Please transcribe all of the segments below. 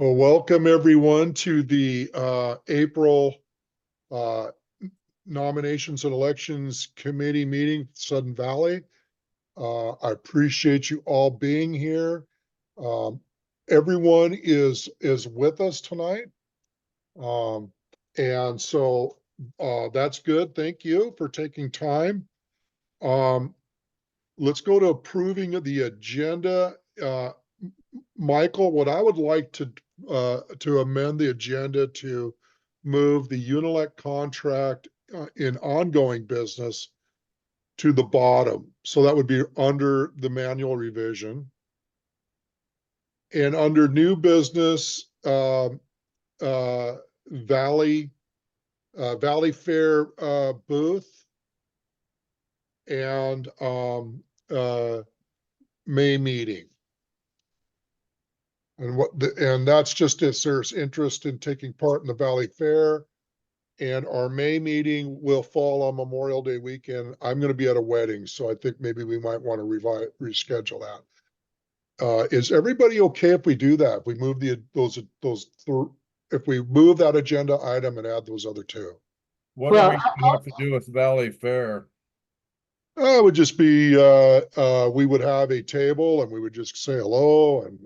Well, welcome everyone to the April uh, Nominations and Elections Committee meeting, Sudden Valley. I appreciate you all being here. Um, Everyone is with us tonight. And so that's good. Thank you for taking time. Let's go to approving of the agenda. Michael, what I would like to amend the agenda to move the Unilec contract in ongoing business to the bottom. So that would be under the manual revision. And under new business, Valley Fair booth and May meeting. And that's just if there's interest in taking part in the Valley Fair. And our May meeting will fall on Memorial Day weekend. I'm going to be at a wedding, so I think maybe we might want to reschedule that. Is everybody okay if we do that? If we move if we move that agenda item and add those other two? What do we have to do with Valley Fair? It would just be, we would have a table and we would just say hello and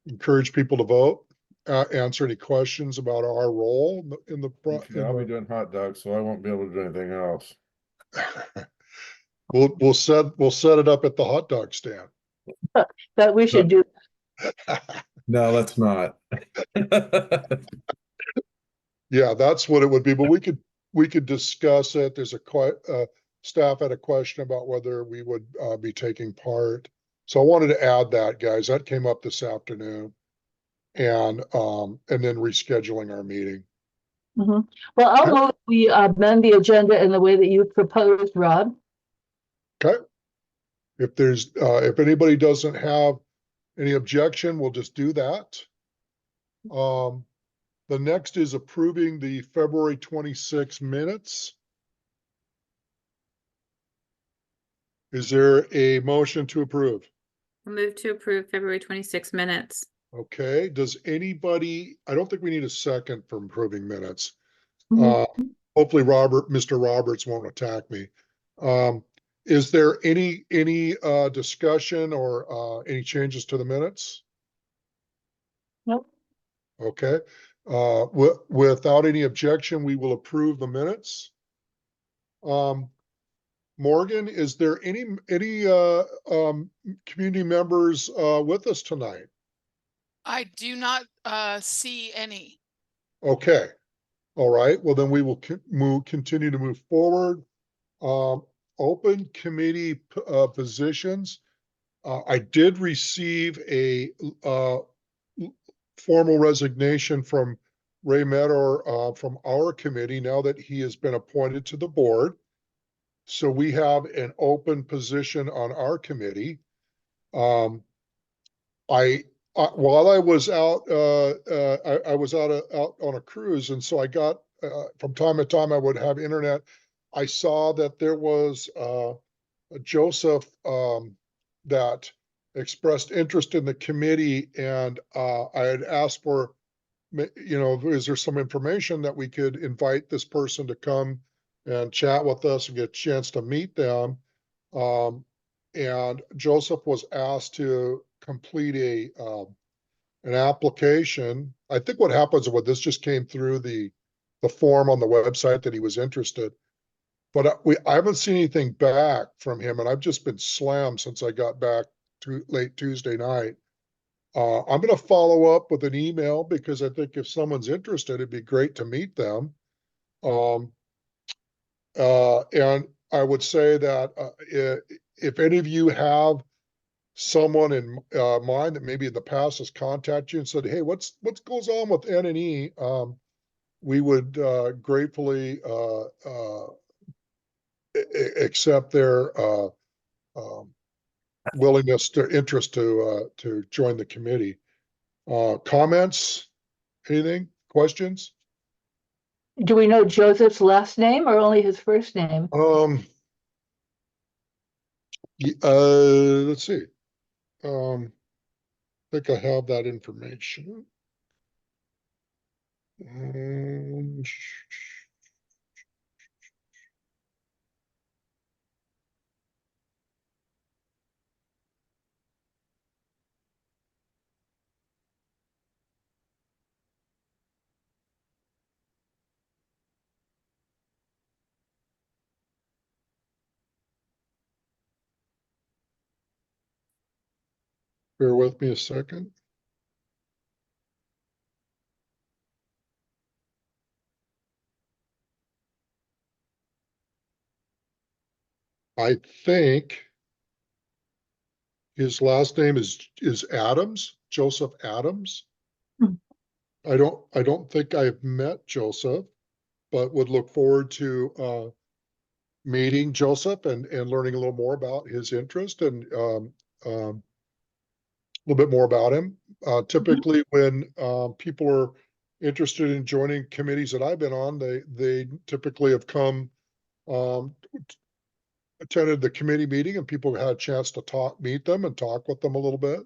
encourage people to vote, answer any questions about our role in the Okay, I'll be doing hot dogs, so I won't be able to do anything else. We'll set it up at the hot dog stand. But we should do. No, let's not. Yeah, that's what it would be, but we could discuss it. There's staff had a question about whether we would be taking part. So I wanted to add that, guys. That came up this afternoon. And then rescheduling our meeting. Well, I'll move we amend the agenda in the way that you proposed, Rob. Okay. If anybody doesn't have any objection, we'll just do that. The next is approving the February 26 minutes. Is there a motion to approve? I'll move to approve February 26 minutes. Okay, does anybody, I don't think we need a second for approving minutes. Hopefully Mr. Roberts won't attack me. Is there any discussion or any changes to the minutes? Nope. Okay, without any objection, we will approve the minutes. Morgan, is there any community members with us tonight? I do not see any. Okay. All right. Well, then we will continue to move forward. Open committee positions. I did receive a formal resignation from Ray Meador from our committee now that he has been appointed to the board. So we have an open position on our committee. While I was out, I was out on a cruise, and so I got from time to time I would have internet. I saw that there was Joseph that expressed interest in the committee, and I had asked for, is there some information that we could invite this person to come and chat with us and get a chance to meet them. And Joseph was asked to complete an application. I think what happens with this just came through the form on the website that he was interested, but I haven't seen anything back from him, and I've just been slammed since I got back late Tuesday night. I'm going to follow up with an email because I think if someone's interested, it'd be great to meet them. And I would say that if any of you have someone in mind that maybe in the past has contacted you and said, hey, what goes on with N&E, we would gratefully accept their willingness interest to join the committee. Comments? Anything? Questions? Do we know Joseph's last name or only his first name? Let's see. I think I have that information. Um, Bear with me a second. I think his last name is Adams, Joseph Adams. Hmm. I don't think I've met Joseph, but would look forward to meeting Joseph and learning a little more about his interest and a little bit more about him. Typically, when people are interested in joining committees that I've been on, they typically have come um, attended the committee meeting, and people had a chance to meet them and talk with them a little bit.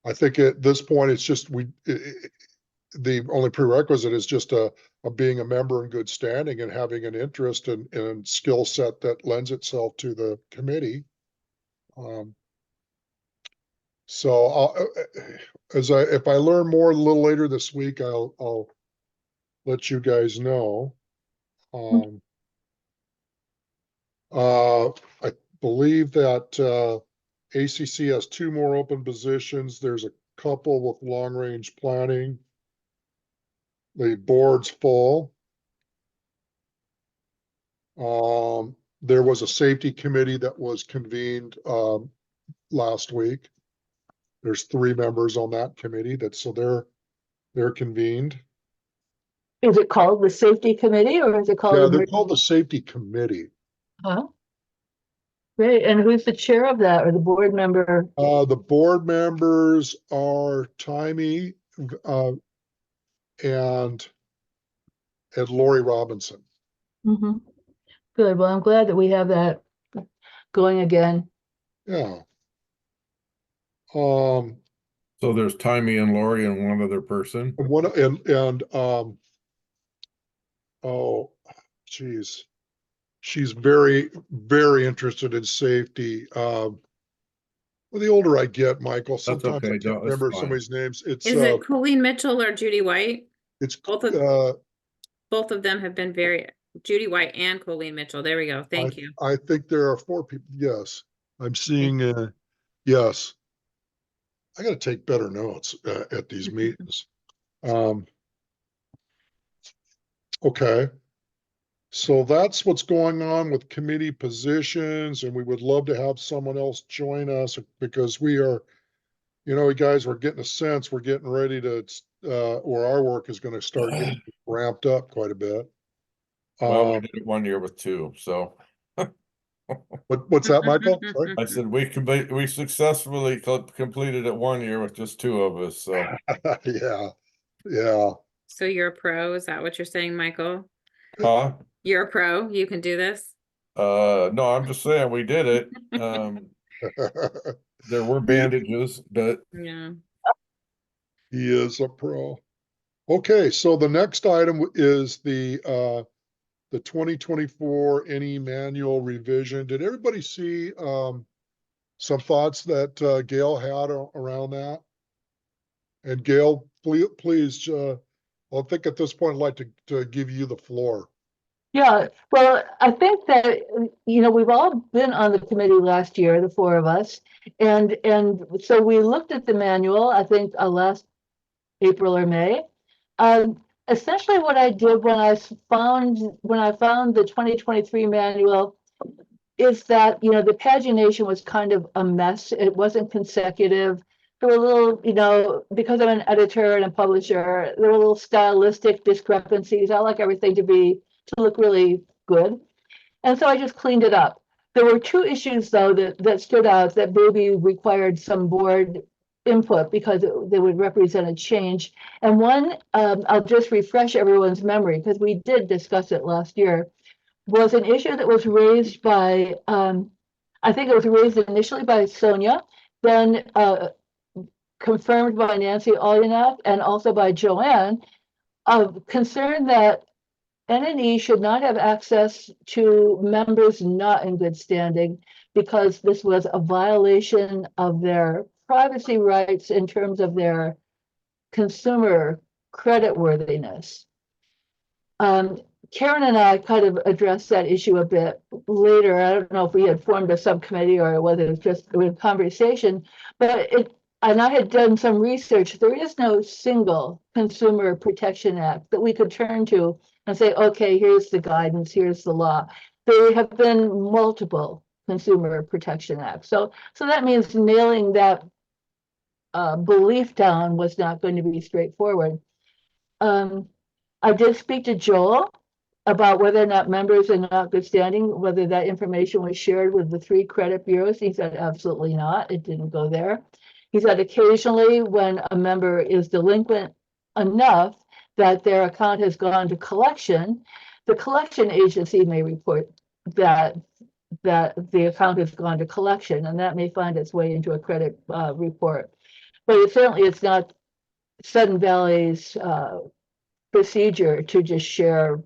I think at this point, it's just the only prerequisite is just a being a member in good standing and having an interest and skill set that lends itself to the committee. So if I learn more a little later this week, I'll let you guys know. I believe that ACC has 2 more open positions. There's a couple with long-range planning. The board's full. There was a safety committee that was convened last week. There's 3 members on that committee so they're convened. Is it called the safety committee or is it called? Yeah, they're called the safety committee. Huh? Great. And who's the chair of that or the board member? The board members are Timey and Lori Robinson. Mhm. Good. Well, I'm glad that we have that going again. Yeah. So there's Timey and Lori and one other person. Oh, geez. She's very, very interested in safety. Well, the older I get, Michael, sometimes okay, I can't that's remember fine. somebody's names. Is it Colleen Mitchell or Judy White? It's Both of them have been Judy White and Colleen Mitchell. There we go. Thank you. I think there are 4 people. Yes, I'm seeing. Yes, I got to take better notes at these meetings. Okay. So that's what's going on with committee positions, and we would love to have someone else join us because we are, guys, we're getting a sense, we're getting ready to, or our work is going to start getting ramped up quite a bit. Well, we did it 1 year with 2, so. What's that, Michael? Sorry. I said we successfully completed it 1 year with just 2 of us, so. Yeah. So you're a pro, is that what you're saying, Michael? Huh? You're a pro, you can do this? No, I'm just saying we did it. There were bandages, but Yeah. He is a pro. Okay, so the next item is the 2024 NE manual revision. Did everybody see some thoughts that Gail had around that? And Gail, please, I think at this point I'd like to give you the floor. Yeah, well, I think that, we've all been on the committee last year, the 4 of us. And so we looked at the manual, I think last April or May. Essentially what I did when I found the 2023 manual is that, the pagination was kind of a mess. It wasn't consecutive. There were little, because I'm an editor and a publisher, there were little stylistic discrepancies. I like everything to look really good. And so I just cleaned it up. There were 2 issues, though, that stood out that maybe required some board input because they would represent a change. And one, I'll just refresh everyone's memory because we did discuss it last year, was an issue that was raised by, I think it was raised initially by Sonia, then confirmed by Nancy Olyanak and also by Joanne, of concern that NNE should not have access to members not in good standing because this was a violation of their privacy rights in terms of their consumer creditworthiness. Karen and I kind of addressed that issue a bit later. I don't know if we had formed a subcommittee or whether it was just a conversation, but and I had done some research. There is no single Consumer Protection Act that we could turn to and say, okay, here's the guidance, here's the law. There have been multiple Consumer Protection Acts. So that means nailing that belief down was not going to be straightforward. I did speak to Joel about whether or not members are not good standing, whether that information was shared with the 3 credit bureaus. He said absolutely not. It didn't go there. He said occasionally when a member is delinquent enough that their account has gone to collection, the collection agency may report that the account has gone to collection, and that may find its way into a credit report. But it's not Sudden Valley's procedure to just share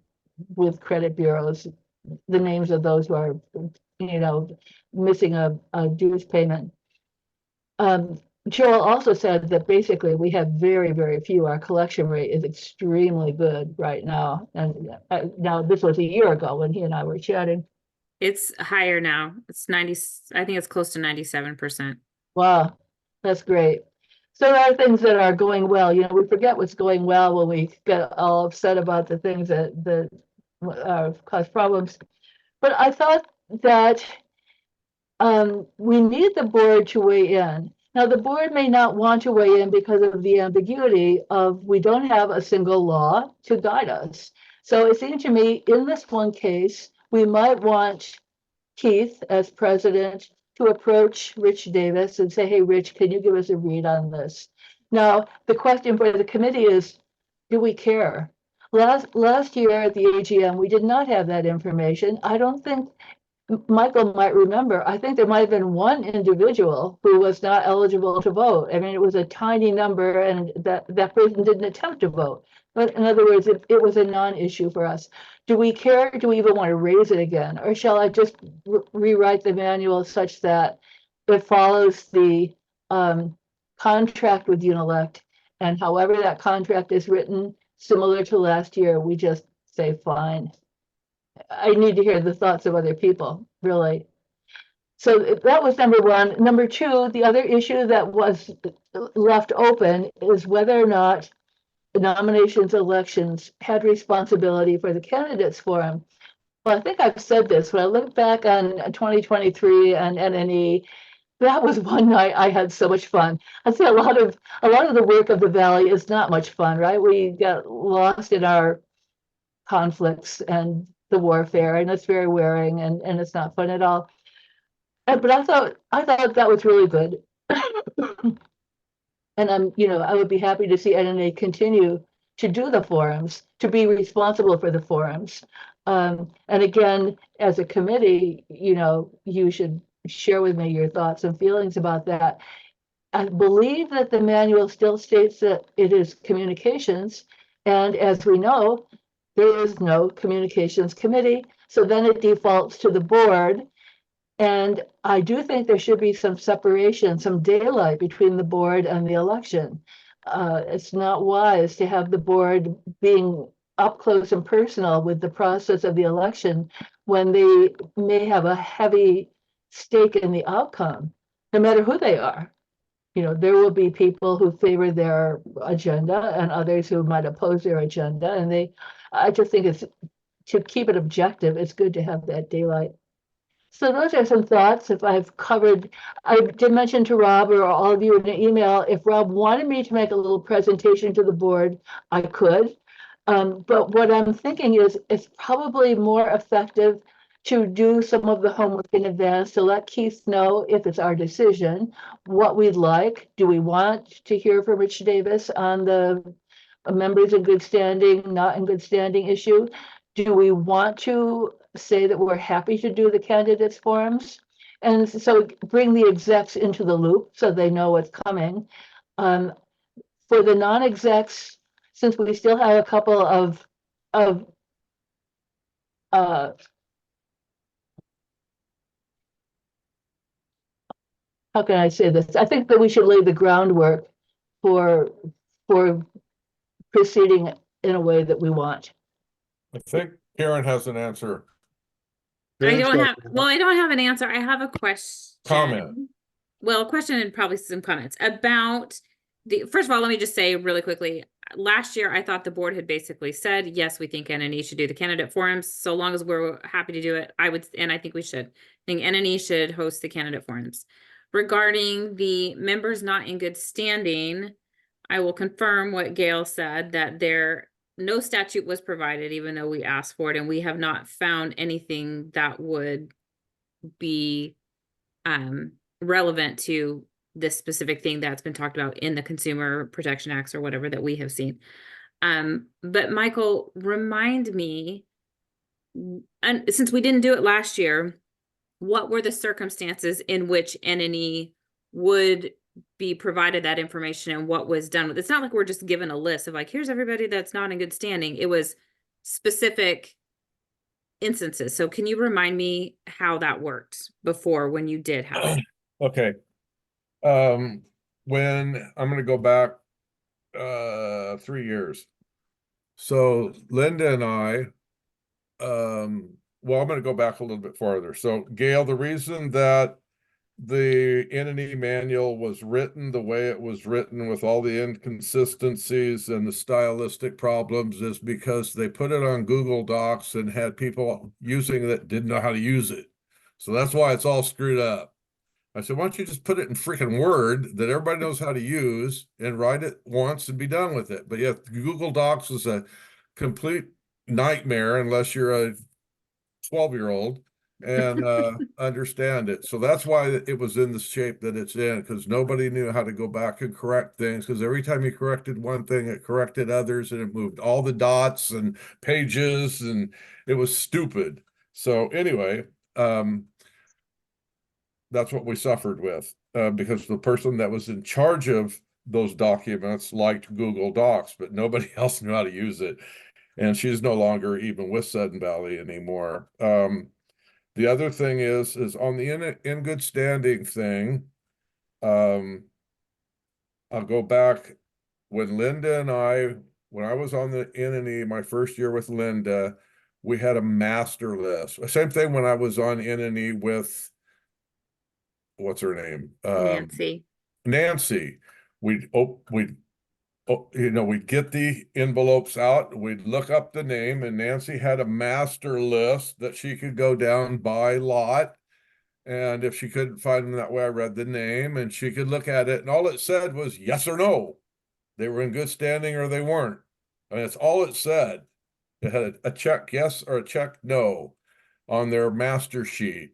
with credit bureaus the names of those who are, missing a dues payment. Joel also said that basically we have very, very few. Our collection rate is extremely good right now. And now this was a year ago when he and I were chatting. It's higher now. It's 90, I think it's close to 97%. Wow, that's great. So there are things that are going well. We forget what's going well when we get all upset about the things that cause problems. But I thought that we need the board to weigh in. Now, the board may not want to weigh in because of the ambiguity of we don't have a single law to guide us. So it seemed to me in this one case, we might want Keith as president to approach Rich Davis and say, hey, Rich, can you give us a read on this? Now, the question for the committee is, do we care? Last year at the AGM, we did not have that information. I don't think Michael might remember. I think there might have been one individual who was not eligible to vote. I mean, it was a tiny number, and that person didn't attempt to vote. But in other words, it was a non-issue for us. Do we care? Do we even want to raise it again? Or shall I just rewrite the manual such that it follows the contract with Unilect, and however that contract is written, similar to last year, we just say fine. I need to hear the thoughts of other people, really. So that was number one. Number two, the other issue that was left open is whether or not the nominations elections had responsibility for the candidates forum. Well, I think I've said this. When I look back on 2023 and NNE, that was one night I had so much fun. I'd say a lot of the work of the Valley is not much fun, right? We get lost in our conflicts and the warfare, and it's very wearing, and it's not fun at all. But I thought that was really good. And I would be happy to see NNA continue to do the forums, to be responsible for the forums. And again, as a committee, you should share with me your thoughts and feelings about that. I believe that the manual still states that it is communications, and as we know, there is no communications committee, so then it defaults to the board. And I do think there should be some separation, some daylight between the board and the election. It's not wise to have the board being up close and personal with the process of the election when they may have a heavy stake in the outcome, no matter who they are. There will be people who favor their agenda and others who might oppose their agenda. And I just think it's, to keep it objective, it's good to have that daylight. So those are some thoughts. If I've covered, I did mention to Rob or all of you in an email, if Rob wanted me to make a little presentation to the board, I could. But what I'm thinking is it's probably more effective to do some of the homework in advance to let Keith know if it's our decision, what we'd like. Do we want to hear from Rich Davis on the members in good standing, not in good standing issue? Do we want to say that we're happy to do the candidates forums? And so bring the execs into the loop so they know what's coming. For the non-execs, since we still have a couple of, uh, how can I say this? I think that we should lay the groundwork for proceeding in a way that we want. I think Karen has an answer. I Karen's don't got- have, well, I don't have an answer. I have a question. Comment. Well, a question and probably some comments about first of all, let me just say really quickly, last year, I thought the board had basically said, yes, we think NNE should do the candidate forums. So long as we're happy to do it, and I think we should. I think NNE should host the candidate forums. Regarding the members not in good standing, I will confirm what Gail said, that no statute was provided, even though we asked for it, and we have not found anything that would be relevant to this specific thing that's been talked about in the Consumer Protection Acts or whatever that we have seen. But Michael, remind me, and since we didn't do it last year, what were the circumstances in which NNE would be provided that information and what was done with it? It's not like we're just given a list of like, here's everybody that's not in good standing. It was specific instances. So can you remind me how that worked before when you did have it? Okay. When I'm gonna go back 3 years. So Linda and I, well, I'm gonna go back a little bit farther. So Gail, the reason that the NNE manual was written the way it was written with all the inconsistencies and the stylistic problems is because they put it on Google Docs and had people using it that didn't know how to use it. So that's why it's all screwed up. I said, why don't you just put it in freaking Word that everybody knows how to use and write it once and be done with it? But yeah, Google Docs is a complete nightmare unless you're a 12-year-old and understand it. So that's why it was in the shape that it's in, because nobody knew how to go back and correct things, because every time you corrected one thing, it corrected others and it moved all the dots and pages and it was stupid. So anyway, that's what we suffered with, because the person that was in charge of those documents liked Google Docs, but nobody else knew how to use it. And she's no longer even with Sudden Valley anymore. The other thing is on the in good standing thing, I'll go back when Linda and when I was on the NNE, my first year with Linda, we had a master list. Same thing when I was on NNE with, what's her name? Nancy. We'd get the envelopes out, we'd look up the name, and Nancy had a master list that she could go down by lot. And if she couldn't find them that way, I read the name and she could look at it. And all it said was yes or no. They were in good standing or they weren't. And that's all it said. It had a check yes or a check no on their master sheet.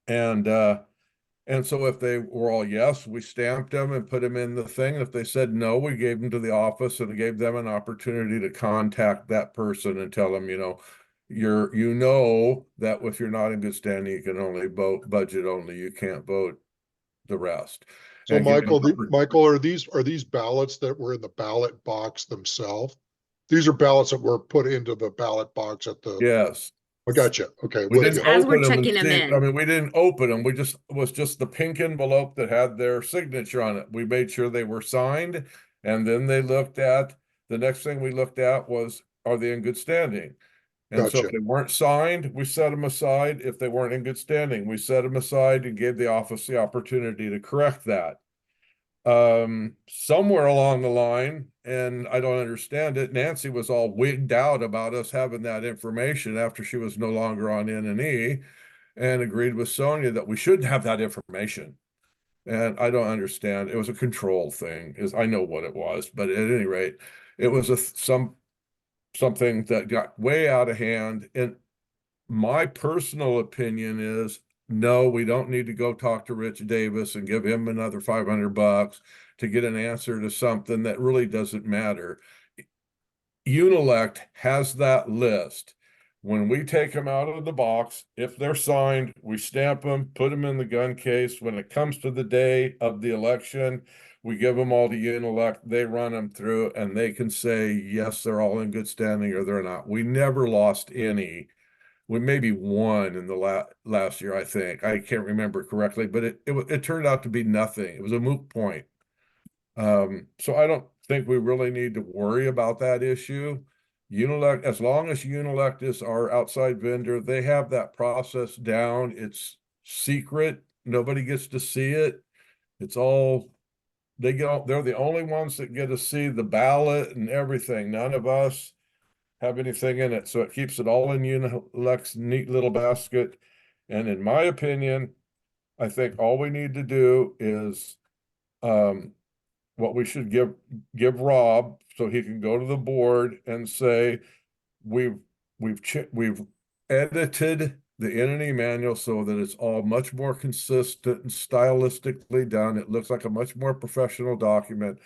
And so if they were all yes, we stamped them and put them in the thing. If they said no, we gave them to the office and gave them an opportunity to contact that person and tell them, that if you're not in good standing, you can only vote budget only. You can't vote the rest. So And Michael, are these ballots that were in the ballot box themselves? These are ballots that were put into the ballot box at the. yes. I gotcha. Okay. We well, didn't As we're open them and checking them see- in. I mean, we didn't open them. It was just the pink envelope that had their signature on it. We made sure they were signed, and then the next thing we looked at was, are they in good standing? And so if Gotcha. they weren't signed, we set them aside. If they weren't in good standing, we set them aside and gave the office the opportunity to correct that. Somewhere along the line, and I don't understand it, Nancy was all wigged out about us having that information after she was no longer on NNE, and agreed with Sonia that we shouldn't have that information. And I don't understand. It was a control thing. I know what it was, but at any rate, it was something that got way out of hand. And my personal opinion is, no, we don't need to go talk to Rich Davis and give him another $500 to get an answer to something that really doesn't matter. Unelect has that list. When we take them out of the box, if they're signed, we stamp them, put them in the gun case. When it comes to the day of the election, we give them all to Unilect, they run them through and they can say, yes, they're all in good standing or they're not. We never lost any. We maybe won in the last year, I think. I can't remember correctly, but it turned out to be nothing. It was a moot point. So I don't think we really need to worry about that issue. Unilect, as long as Unilect is our outside vendor, they have that process down. It's secret. Nobody gets to see it. It's all, they're the only ones that get to see the ballot and everything. None of us have anything in it. So it keeps it all in Unilect's neat little basket. And in my opinion, I think all we need to do is, what we should give Rob so he can go to the board and say, we've edited the entity manual so that it's all much more consistent and stylistically done. It looks like a much more professional document.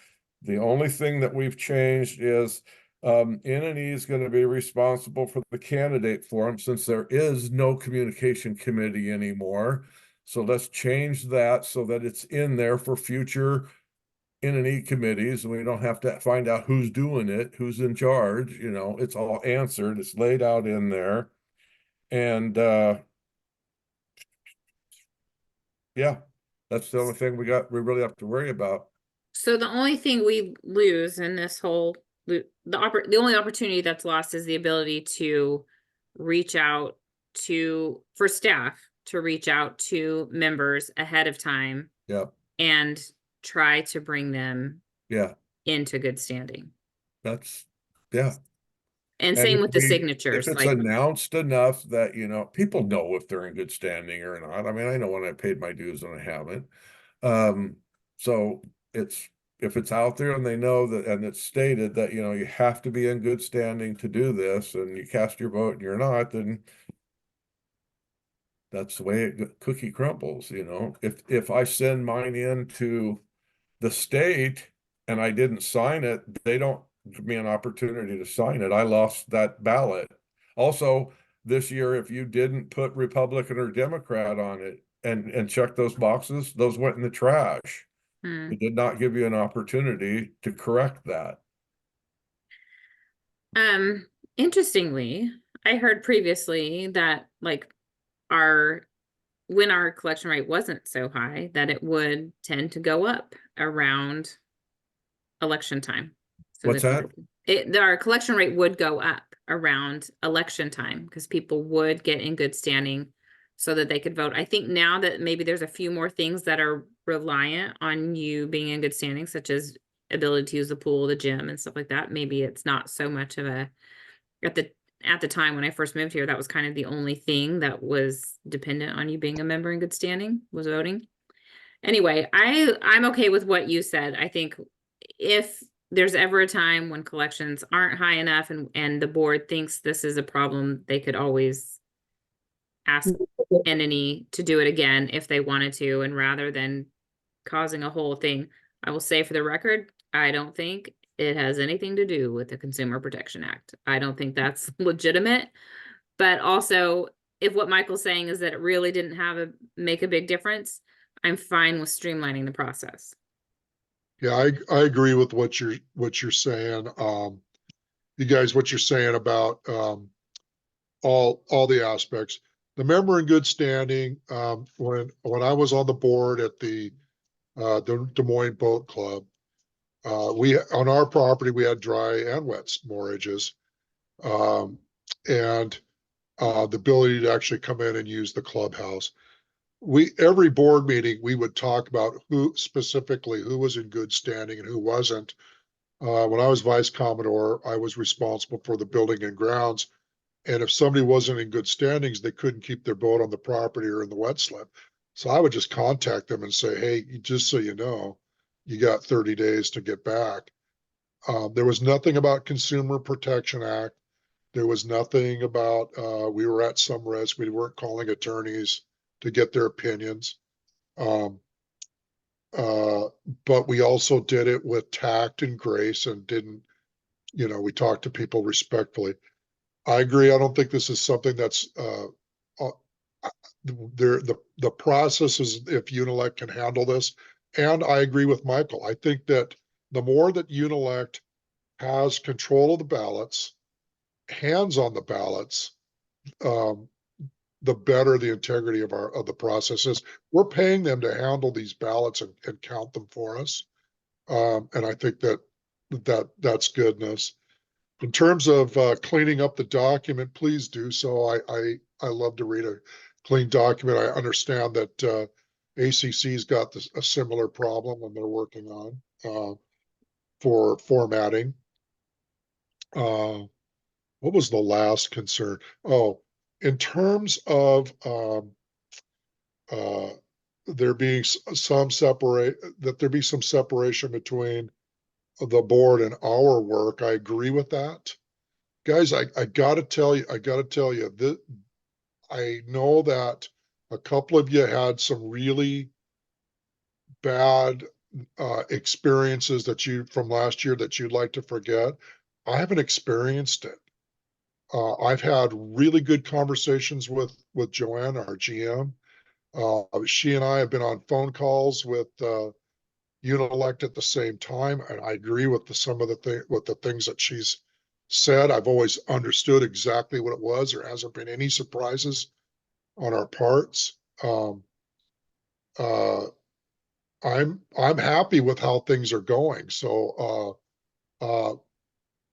The only thing that we've changed is entity is going to be responsible for the candidate forum since there is no communication committee anymore. So let's change that so that it's in there for future entity committees, and we don't have to find out who's doing it, who's in charge. You know, it's all answered, it's laid out in there. And yeah, that's the only thing we really have to worry about. So the only thing we lose in this whole, the only opportunity that's lost is the ability to reach out for staff to reach out to members ahead of time. Yeah. And try to bring them Yeah. into good standing. That's, yeah. And same with the signatures. If it's announced enough that, you know, people know if they're in good standing or not. I mean, I know when I paid my dues and I haven't. So if it's out there and they know that, and it's stated that, you know, you have to be in good standing to do this, and you cast your vote and you're not, then that's the way cookie crumbles, you know. If I send mine in to the state and I didn't sign it, they don't give me an opportunity to sign it. I lost that ballot. Also, this year, if you didn't put Republican or Democrat on it and check those boxes, those went in the trash. It did not give you an opportunity to correct that. Interestingly, I heard previously that when our collection rate wasn't so high, that it would tend to go up around election time. So What's that? Our collection rate would go up around election time because people would get in good standing so that they could vote. I think now that maybe there's a few more things that are reliant on you being in good standing, such as ability to use the pool, the gym, and stuff like that. Maybe it's not so much of a, at the time when I first moved here, that was kind of the only thing that was dependent on you being a member in good standing, was voting. Anyway, I'm okay with what you said. I think if there's ever a time when collections aren't high enough and the board thinks this is a problem, they could always ask entity to do it again if they wanted to. And rather than causing a whole thing, I will say for the record, I don't think it has anything to do with the Consumer Protection Act. I don't think that's legitimate. But also, if what Michael's saying is that it really didn't make a big difference, I'm fine with streamlining the process. Yeah, I agree with what you're saying. You guys, what you're saying about all the aspects. The member in good standing, when I was on the board at the Des Moines Boat Club, on our property we had dry and wet morages, and the ability to actually come in and use the clubhouse. Every board meeting we would talk about who was in good standing and who wasn't. When I was vice commodore, I was responsible for the building and grounds. And if somebody wasn't in good standings, they couldn't keep their boat on the property or in the wet slip. So I would just contact them and say, hey, just so you know, you got 30 days to get back. There was nothing about Consumer Protection Act. There was nothing about, we were at some risk. We weren't calling attorneys to get their opinions. But we also did it with tact and grace and didn't, we talked to people respectfully. I agree. I don't think this is something that's, the process is if Unilect can handle this. And I agree with Michael. I think that the more that Unilect has control of the ballots, hands on the ballots, the better the integrity of the process is. We're paying them to handle these ballots and count them for us. And I think that's goodness. In terms of cleaning up the document, please do so. I love to read a clean document. I understand that ACC's got a similar problem and they're working on for formatting. What was the last concern? Oh, in terms of there being some separation between the board and our work, I agree with that. Guys, I gotta tell you, that I know that a couple of you had some really bad experiences from last year that you'd like to forget. I haven't experienced it. I've had really good conversations with Joanne, our GM. She and I have been on phone calls with Unilect at the same time, and I agree with some of the things that she's said. I've always understood exactly what it was. There hasn't been any surprises on our parts. I'm happy with how things are going. So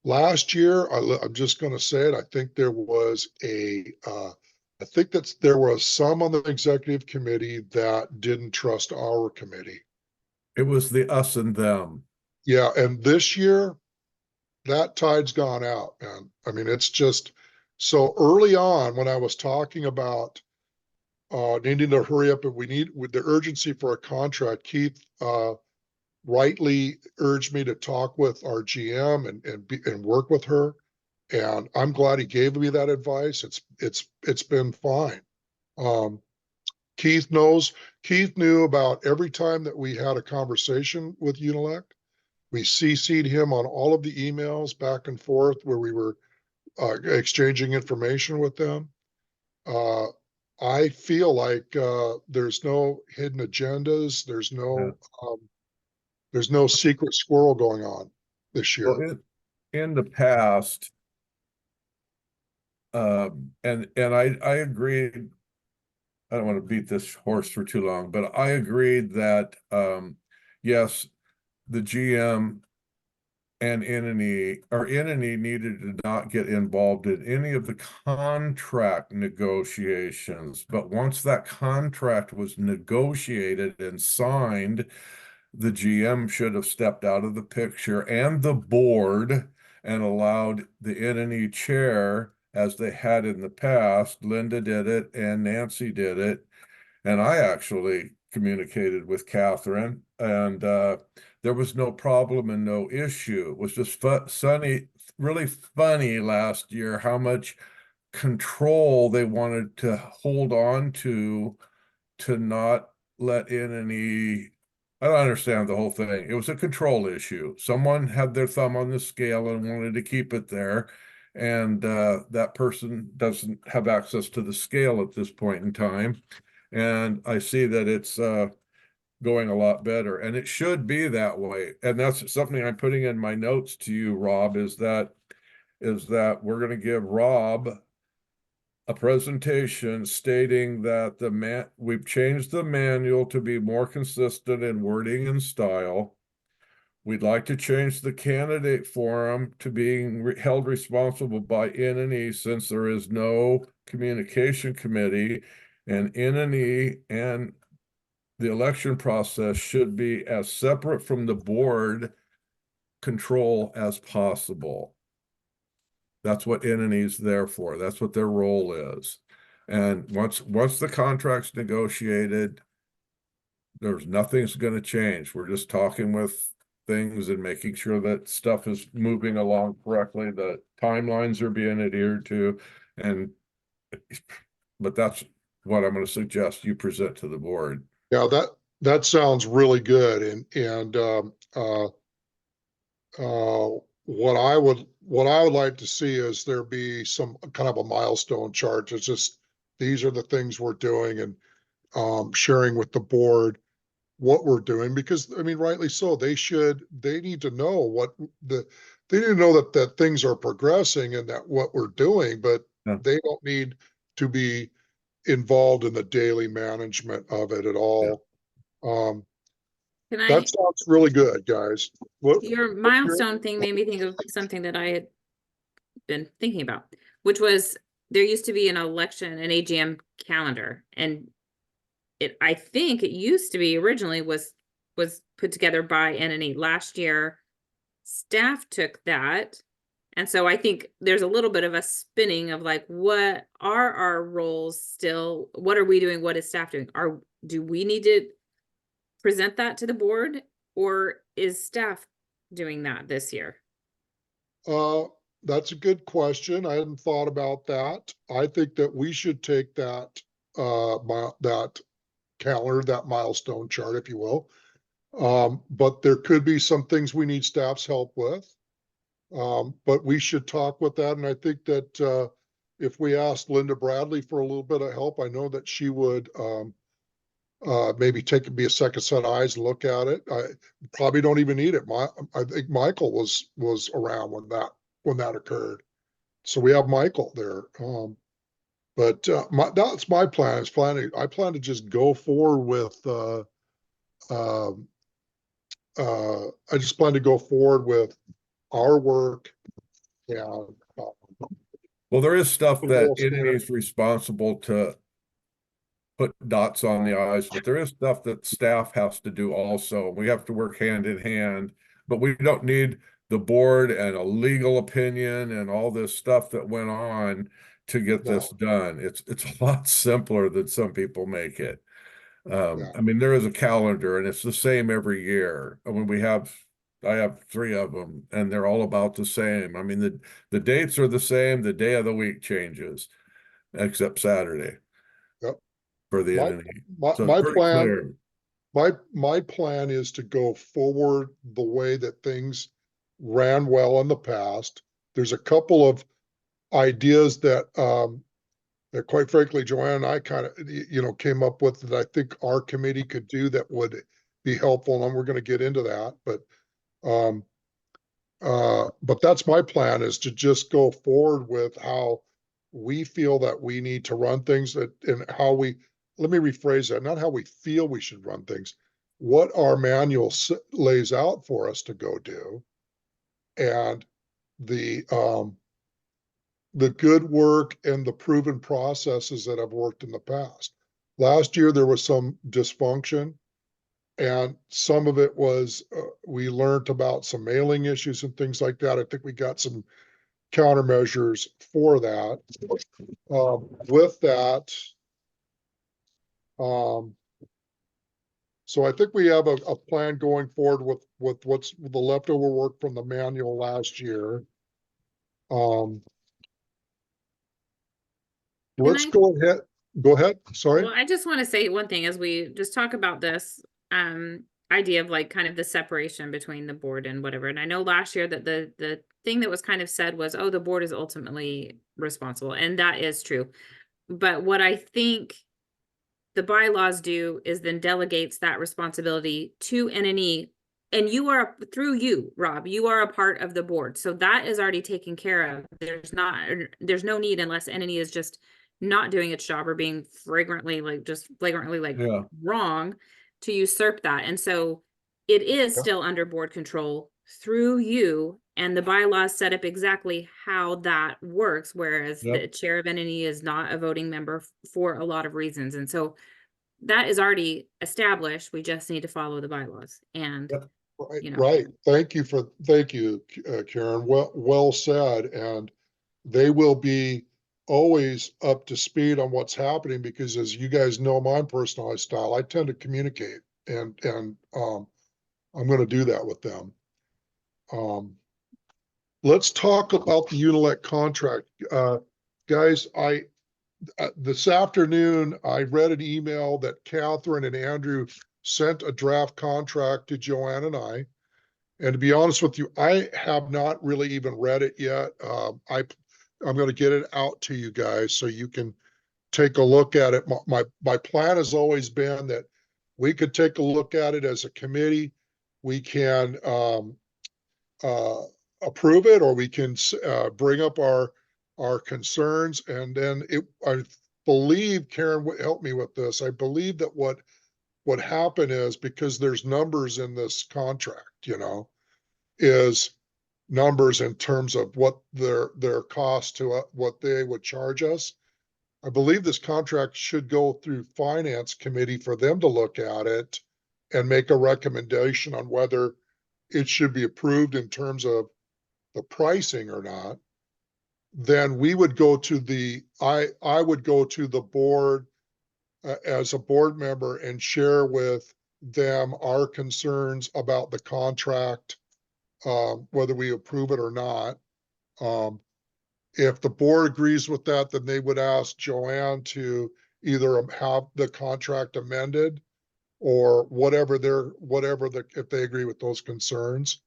last year, I'm just going to say it. I think there was there was some on the executive committee that didn't trust our committee. It was the us and them. Yeah, and this year, that tide's gone out, man. I mean, it's just so early on when I was talking about needing to hurry up, and with the urgency for a contract, Keith rightly urged me to talk with our GM and work with her. And I'm glad he gave me that advice. It's been fine. Keith knew about every time that we had a conversation with Unilect. We CC'd him on all of the emails back and forth where we were exchanging information with them. I feel like there's no hidden agendas. There's no secret squirrel going on this year. Well, in the past, and I agreed. I don't want to beat this horse for too long, but I agreed that yes, the GM and Enemy needed to not get involved in any of the contract negotiations. But once that contract was negotiated and signed, the GM should have stepped out of the picture and the board and allowed the Enemy chair, as they had in the past. Linda did it and Nancy did it. And I actually communicated with Catherine, and there was no problem and no issue. It was just really funny last year how much control they wanted to hold on to not let in any. I don't understand the whole thing. It was a control issue. Someone had their thumb on the scale and wanted to keep it there. And that person doesn't have access to the scale at this point in time. And I see that it's going a lot better, and it should be that way. And that's something I'm putting in my notes to you, Rob, is that we're going to give Rob a presentation stating that we've changed the manual to be more consistent in wording and style. We'd like to change the candidate forum to being held responsible by N&E, since there is no communication committee, and N&E and the election process should be as separate from the board control as possible. That's what N&E is there for. That's what their role is. And once the contract's negotiated, nothing's going to change. We're just talking with things and making sure that stuff is moving along correctly, that timelines are being adhered to, but that's what I'm going to suggest you present to the board. Yeah, that sounds really good. And what I would like to see is there be some kind of a milestone chart. It's just, these are the things we're doing, and sharing with the board what we're doing, because I mean, rightly so, they need to know they need to know that things are progressing and that what we're doing, but Yeah. they don't need to be involved in the daily management of it at all. Can I, That sounds really good, guys. your milestone thing made me think of something that I had been thinking about, which was there used to be an election, an AGM calendar, and I think it used to be originally was put together by NNE. Last year, staff took that. And so I think there's a little bit of a spinning of like, what are our roles still? What are we doing? What is staff doing? Do we need to present that to the board, or is staff doing that this year? That's a good question. I hadn't thought about that. I think that we should take that that calendar, that milestone chart, if you will. But there could be some things we need staff's help with. But we should talk with that. And I think that if we asked Linda Bradley for a little bit of help, I know that she would maybe be a second set of eyes and look at it. I probably don't even need it. I think Michael was around when that occurred. So we have Michael there. But that's my plan. I plan to just go forward with I just plan to go forward with our work, and Well, there is stuff that Well, NNE is responsible to put dots on the i's, but there is stuff that staff has to do also. We have to work hand in hand, but we don't need the board and a legal opinion and all this stuff that went on to get this done. It's a lot simpler than some people make it. I mean, there is a calendar and it's the same every year. I mean, I have 3 of them and they're all about the same. I mean, the dates are the same, the day of the week changes, except Saturday. Yep. For the My- NNE. So my it's pretty plan- clear. my plan is to go forward the way that things ran well in the past. There's a couple of ideas that that quite frankly, Joanne and I kind of, came up with that I think our committee could do that would be helpful, and we're going to get into that. But that's my plan, is to just go forward with how we feel that we need to run things, and how let me rephrase that, not how we feel we should run things, what our manual lays out for us to go do, and the good work and the proven processes that have worked in the past. Last year, there was some dysfunction, and some of it was, we learned about some mailing issues and things like that. I think we got some countermeasures for that. With that, so I think we have a plan going forward with what's the leftover work from the manual last year. Let's go ahead. Go ahead. Sorry. Well, I just want to say one thing as we just talk about this idea of like kind of the separation between the board and whatever. And I know last year that the thing that was kind of said was, oh, the board is ultimately responsible. And that is true. But what I think the bylaws do is then delegates that responsibility to NNE. And you are, through you, Rob, you are a part of the board. So that is already taken care of. There's no need, unless NNE is just not doing its job or being flagrantly wrong, to usurp that. And so it is still under board control through you, and the bylaws set up exactly how that works, whereas the chair of NNE is not a voting member for a lot of reasons. And so that is already established. We just need to follow the bylaws. And Right. Thank you, Karen. Well said. And they will be always up to speed on what's happening, because as you guys know, my personalized style, I tend to communicate, and I'm going to do that with them. Let's talk about the Unilec contract. Guys, this afternoon, I read an email that Catherine and Andrew sent a draft contract to Joanne and I. And to be honest with you, I have not really even read it yet. I'm going to get it out to you guys so you can take a look at it. My plan has always been that we could take a look at it as a committee. We can approve it, or we can bring up our concerns, and then I believe Karen would help me with this. I believe that what happened is, because there's numbers in this contract, is numbers in terms of what their cost to what they would charge us. I believe this contract should go through finance committee for them to look at it and make a recommendation on whether it should be approved in terms of the pricing or not. Then we would go to I would go to the board as a board member and share with them our concerns about the contract, whether we approve it or not. If the board agrees with that, then they would ask Joanne to either have the contract amended or whatever if they agree with those concerns,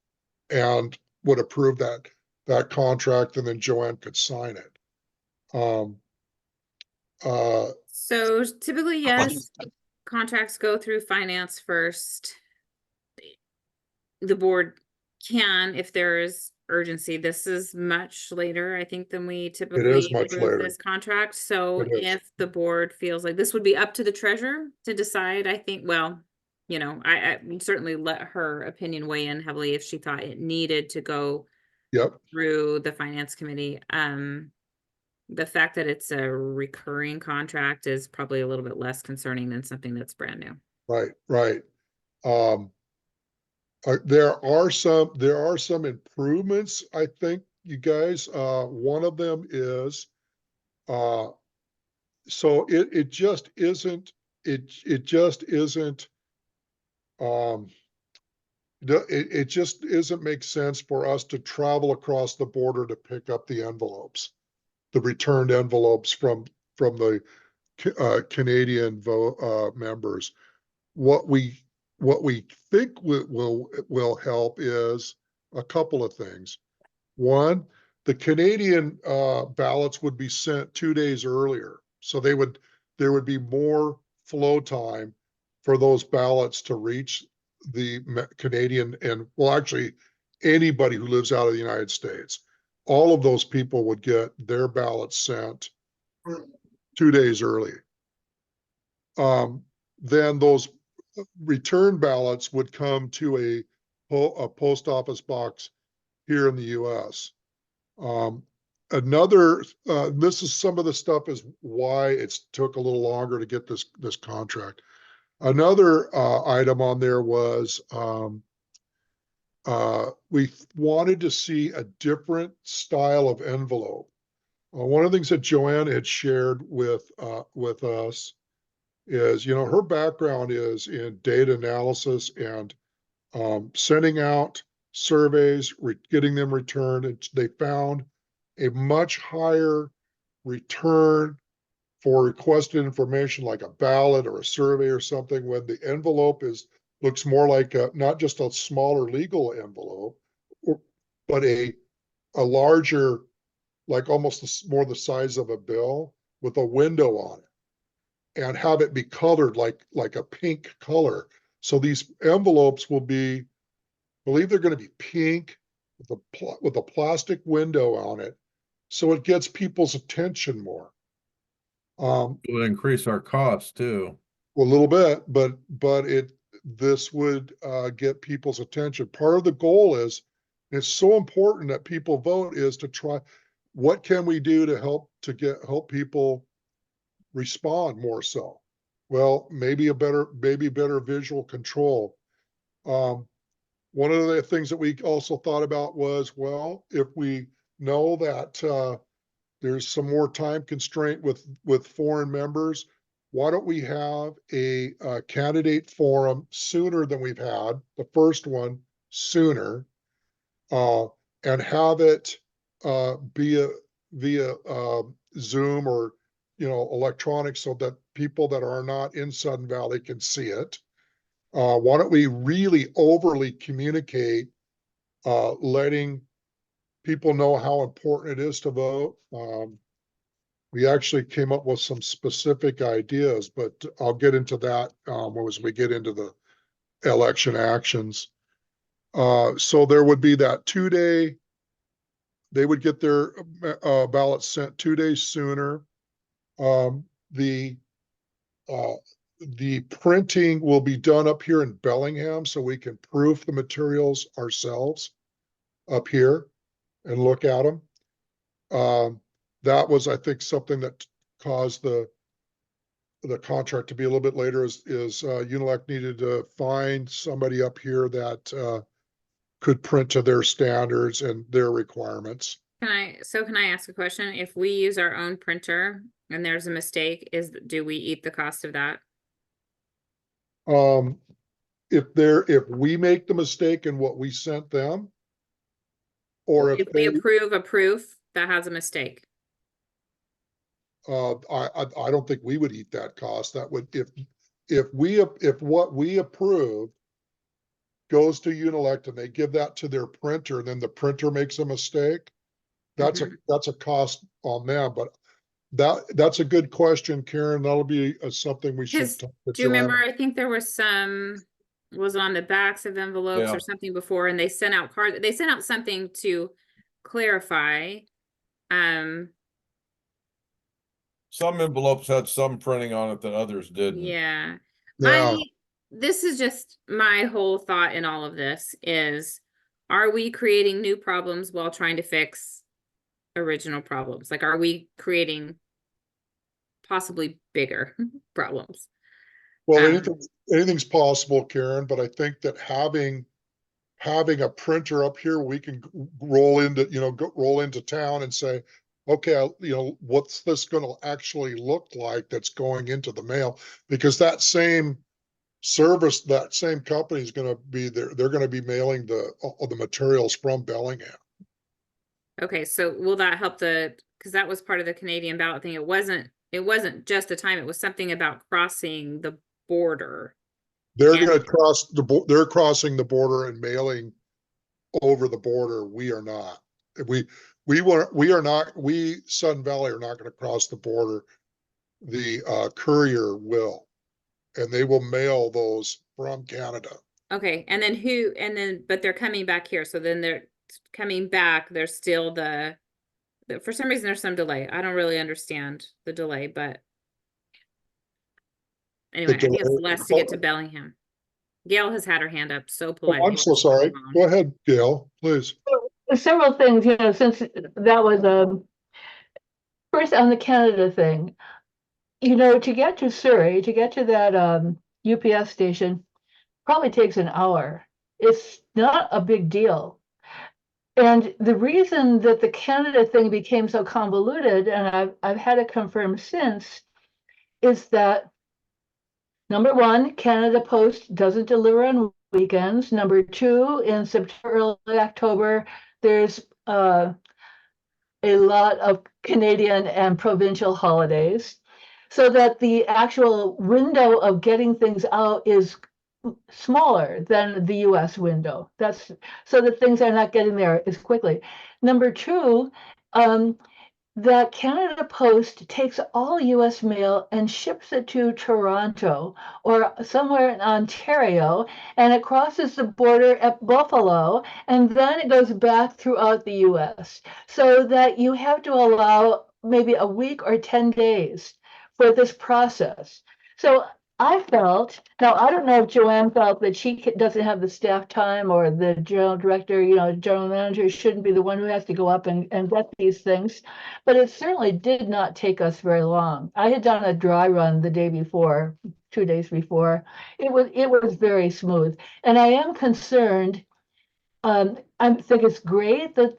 and would approve that contract, and then Joanne could sign it. So typically, yes, contracts go through finance first. The board can, if there is urgency. This is much later, I think, than we typically much approve later. this contract. So It is. if the board feels like this would be up to the treasurer to decide, I think, well, I would certainly let her opinion weigh in heavily if she thought it needed to go Yep. through the finance committee. The fact that it's a recurring contract is probably a little bit less concerning than something that's brand new. Right. There are some improvements, I think, you guys. One of them is, so it just isn't, it just isn't, it just doesn't make sense for us to travel across the border to pick up the envelopes, the returned envelopes from the Canadian members. What we think will help is a couple of things. One, the Canadian ballots would be sent 2 days earlier, so there would be more flow time for those ballots to reach the Canadian, and well, actually anybody who lives out of the United States. All of those people would get their ballots sent 2 days early. Then those return ballots would come to a post office box here in the US. This is some of the stuff is why it's took a little longer to get this contract. Another item on there was we wanted to see a different style of envelope. One of the things that Joanne had shared with us is, her background is in data analysis and sending out surveys, getting them returned. And they found a much higher return for requested information, like a ballot or a survey or something, when the envelope looks more like not just a smaller legal envelope, but a larger, like almost more the size of a bill with a window on it, and have it be colored like a pink color. So these envelopes will be, I believe they're going to be pink with a plastic window on it, so it gets people's attention more. It would increase our cost too. A little bit, but this would get people's attention. Part of the goal is, it's so important that people vote, is to try, what can we do to help people respond more so? Well, maybe better visual control. One of the things that we also thought about was, well, if we know that there's some more time constraint with foreign members, why don't we have a candidate forum sooner than we've had the first one sooner, and have it via Zoom or electronic, so that people that are not in Sudden Valley can see it. Why don't we really overly communicate letting people know how important it is to vote. We actually came up with some specific ideas, but I'll get into that as we get into the election actions. So there would be that 2-day, they would get their ballots sent 2 days sooner. The printing will be done up here in Bellingham, so we can proof the materials ourselves up here and look at them. That was, I think, something that caused the contract to be a little bit later is Unilec needed to find somebody up here that could print to their standards and their requirements. Can I ask a question? If we use our own printer and there's a mistake, do we eat the cost of that? If we make the mistake in what we sent them, or If we approve a proof that has a mistake. I don't think we would eat that cost. That would, if what we approve goes to Unilect and they give that to their printer, and then the printer makes a mistake, that's a cost on them. But that's a good question, Karen. That'll be something we should talk to Do you remember, Joanna. I think there was was on the backs of envelopes Yeah. or something before, and they sent out cards, they sent out something to clarify. Some envelopes had some printing on it that others didn't. Yeah. Yeah, This is just my whole thought in all of this is, are we creating new problems while trying to fix original problems? Like, are we creating possibly bigger problems? well, Um, anything's possible, Karen, but I think that having a printer up here, we can roll into town and say, okay, what's this going to actually look like that's going into the mail? Because that same service, that same company is going to be there. They're going to be mailing the materials from Bellingham. Okay, so will that help because that was part of the Canadian ballot thing. It wasn't just the time, it was something about crossing the border. They're And- going to they're crossing the border and mailing over the border. We are not. We are not, we Sun Valley are not going to cross the border. The courier will, and they will mail those from Canada. Okay, but they're coming back here, so then they're coming back, there's still for some reason there's some delay. I don't really understand the delay, but anyway, I think it's delay- less to get to Bellingham. Gail has had her hand up, so Oh, polite. I'm so sorry. Go ahead, Gail, please. Several things, since that was first on the Canada thing, to get to Surrey, to get to that UPS station, probably takes an hour. It's not a big deal. And the reason that the Canada thing became so convoluted, and I've had it confirmed since, is that number one, Canada Post doesn't deliver on weekends. Number two, in September, early October, there's a lot of Canadian and provincial holidays, so that the actual window of getting things out is smaller than the US window. That's so that things are not getting there as quickly. Number two, that Canada Post takes all US mail and ships it to Toronto or somewhere in Ontario, and it crosses the border at Buffalo, and then it goes back throughout the US, so that you have to allow maybe a week or 10 days for this process. So I felt, now I don't know if Joanne felt that she doesn't have the staff time, or the general director, general manager shouldn't be the one who has to go up and get these things, but it certainly did not take us very long. I had done a dry run the day before, 2 days before. It was very smooth, and I am concerned. I think it's great that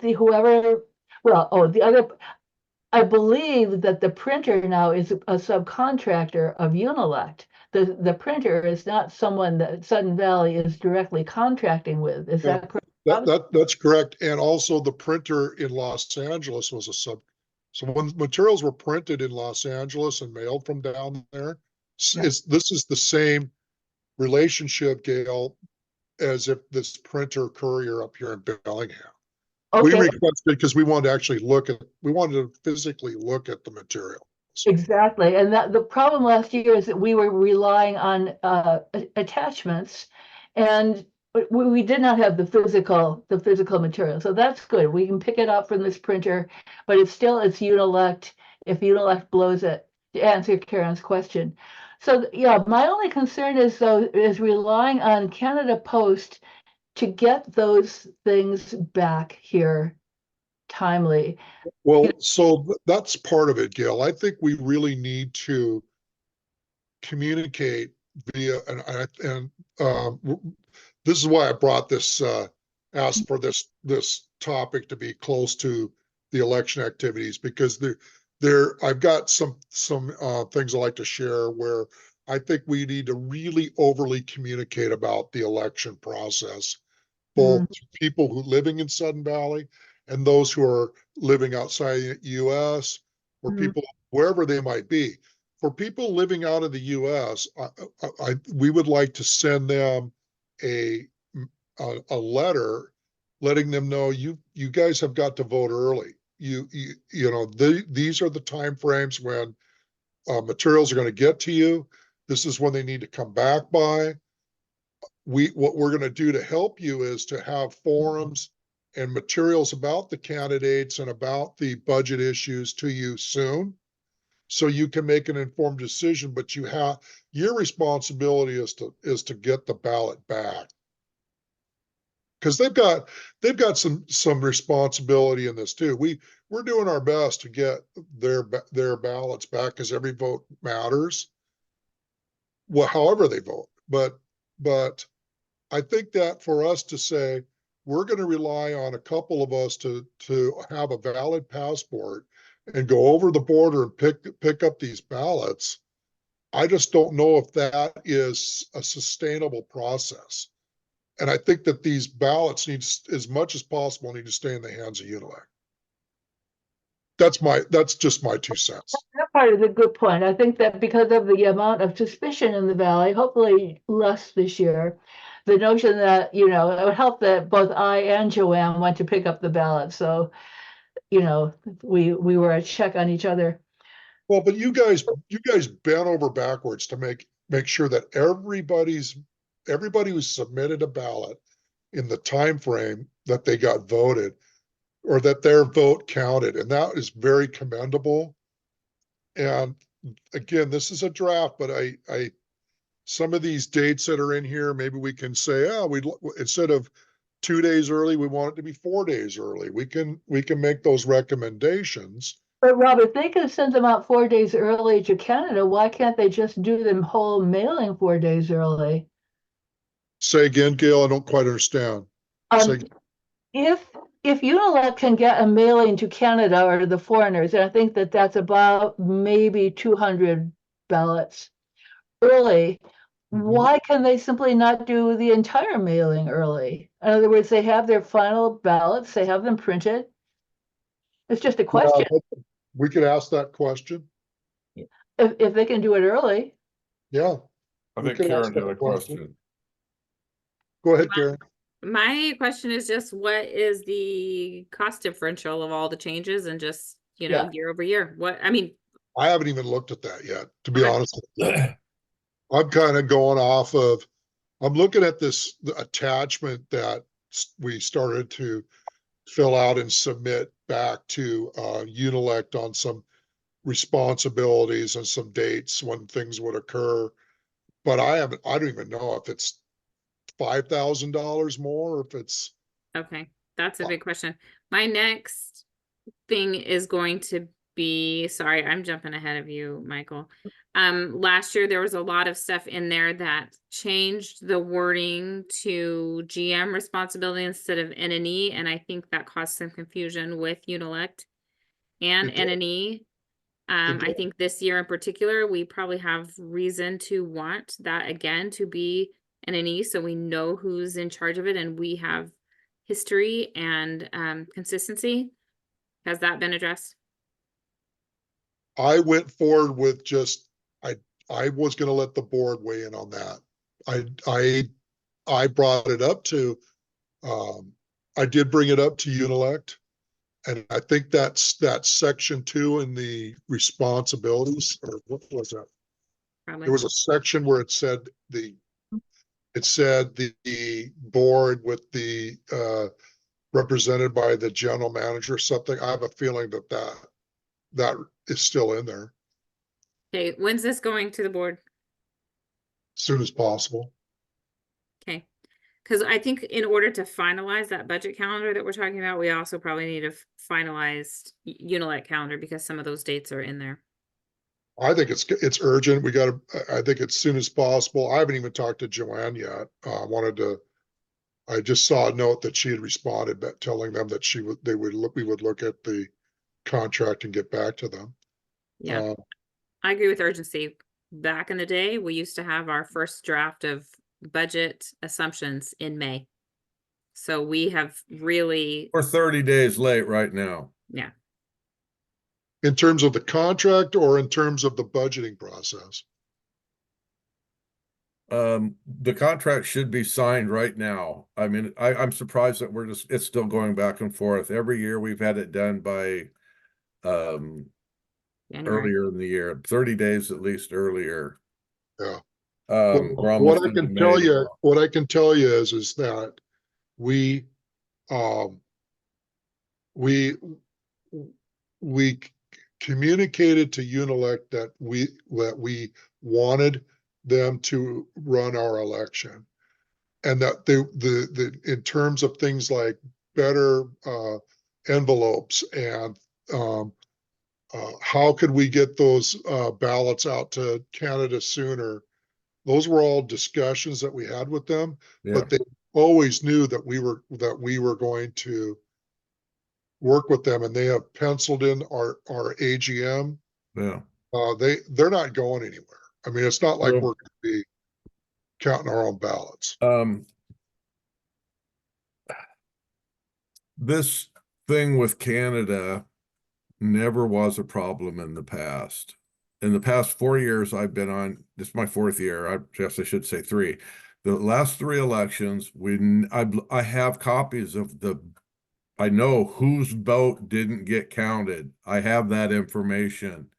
I believe that the printer now is a subcontractor of Unilect. The printer is not someone that Sudden Valley is directly contracting with. Is Yeah. that correct? That's correct. And also the printer in Los Angeles was so when materials were printed in Los Angeles and mailed from down there, Yeah. this is the same relationship, Gail. as if this printer courier up here in Bellingham. We Okay, requested because we wanted to actually we wanted to physically look at the material. exactly. And that the problem last year is that we were relying on attachments, and we did not have the physical material. So that's good. We can pick it up from this printer, but it's Unilect if Unilect blows it, to answer Karen's question. So yeah, my only concern is relying on Canada Post to get those things back here timely. Well, so that's part of it, Gail. I think we really need to communicate via, and this is why I brought this, asked for this topic to be close to the election activities, because I've got some things I like to share where I think we need to really overly communicate about the election process, both to people who living in Sudden Valley and those who are living outside the US, or people wherever they might be. For people living out of the US, we would like to send them a letter letting them know you guys have got to vote early. You know, these are the timeframes when materials are going to get to you. This is when they need to come back by. What we're going to do to help you is to have forums and materials about the candidates and about the budget issues to you soon, so you can make an informed decision. But your responsibility is to get the ballot back, because they've got some responsibility in this too. We're doing our best to get their ballots back, because every vote matters, well, however they vote. But I think that for us to say we're going to rely on a couple of us to have a valid passport and go over the border and pick up these ballots, I just don't know if that is a sustainable process. And I think that these ballots as much as possible, need to stay in the hands of Unilect. That's just my 2 cents. That part is a good point. I think that because of the amount of suspicion in the valley, hopefully less this year, the notion that, it would help that both I and Joanne went to pick up the ballot. So, we were a check on each other. Well, but you guys bent over backwards to make sure that everybody who submitted a ballot in the time frame that they got voted, or that their vote counted, and that is very commendable. And again, this is a draft, but some of these dates that are in here, maybe we can say, instead of 2 days early, we want it to be 4 days early. We can make those recommendations. But Robert, they could send them out 4 days early to Canada. Why can't they just do them whole mailing 4 days early? Say again, Gail, I don't quite understand. If Unilect can get a mailing to Canada or to the foreigners, and I think that that's about maybe 200 ballots early, why can they simply not do the entire mailing early? In other words, they have their final ballots, they have them printed. It's just a question. We could ask that question. If they can do it early. Yeah. I think Karen had a question. Go ahead, Karen. My question is just, what is the cost differential of all the changes, and just, Yeah. year over year? I haven't even looked at that yet, to be Okay. honest with you. I'm kind of going off of, I'm looking at the attachment that we started to fill out and submit back to Unilect on some responsibilities and some dates when things would occur. But I don't even know if it's $5,000 more, or if it's. Okay, that's a big question. My next thing is going to be, sorry, I'm jumping ahead of you, Michael. Last year there was a lot of stuff in there that changed the wording to GM responsibility instead of NNE, and I think that caused some confusion with Unilect and NNE. I think this year in particular, we probably have reason to want that again to be NNE, so we know who's in charge of it, and we have history and consistency. Has that been addressed? I went forward with I was going to let the board weigh in on that. I brought it up to, I did bring it up to Unilect. And I think that's section 2 in the responsibilities, or what was that? Probably. There was a section where it said the board with the, represented by the general manager or something. I have a feeling that is still in there Okay, when's this going to the board? as soon as possible. Okay. Because I think in order to finalize that budget calendar that we're talking about, we also probably need a finalized Unilect calendar because some of those dates are in there. I think it's urgent. I think as soon as possible. I haven't even talked to Joanne yet. I just saw a note that she had responded, but telling them that we would look at the contract and get back to them. Yeah, I agree with urgency. Back in the day, we used to have our first draft of budget assumptions in May. So we have really, We're 30 days late right now. yeah, In terms of the contract or in terms of the budgeting process? The contract should be signed right now. I mean, I'm surprised that it's still going back and forth. Every year we've had it done by January. earlier in the year, 30 days at least earlier. Yeah. We're almost What I into can May tell you, now. what I can tell you is that we communicated to Unilect that we wanted them to run our election. And that in terms of things like better envelopes and how could we get those ballots out to Canada sooner? Those were all discussions that we had with them, Yeah, but they always knew that we were going to work with them, and they have penciled in our AGM. yeah. They're not going anywhere. I mean, it's not like So- we're going to be counting our own ballots. This thing with Canada never was a problem in the past. In the past 4 years I've been on, this is my 4th year, I guess I should say 3. The last 3 elections, I have copies of I know whose vote didn't get counted. I have that information.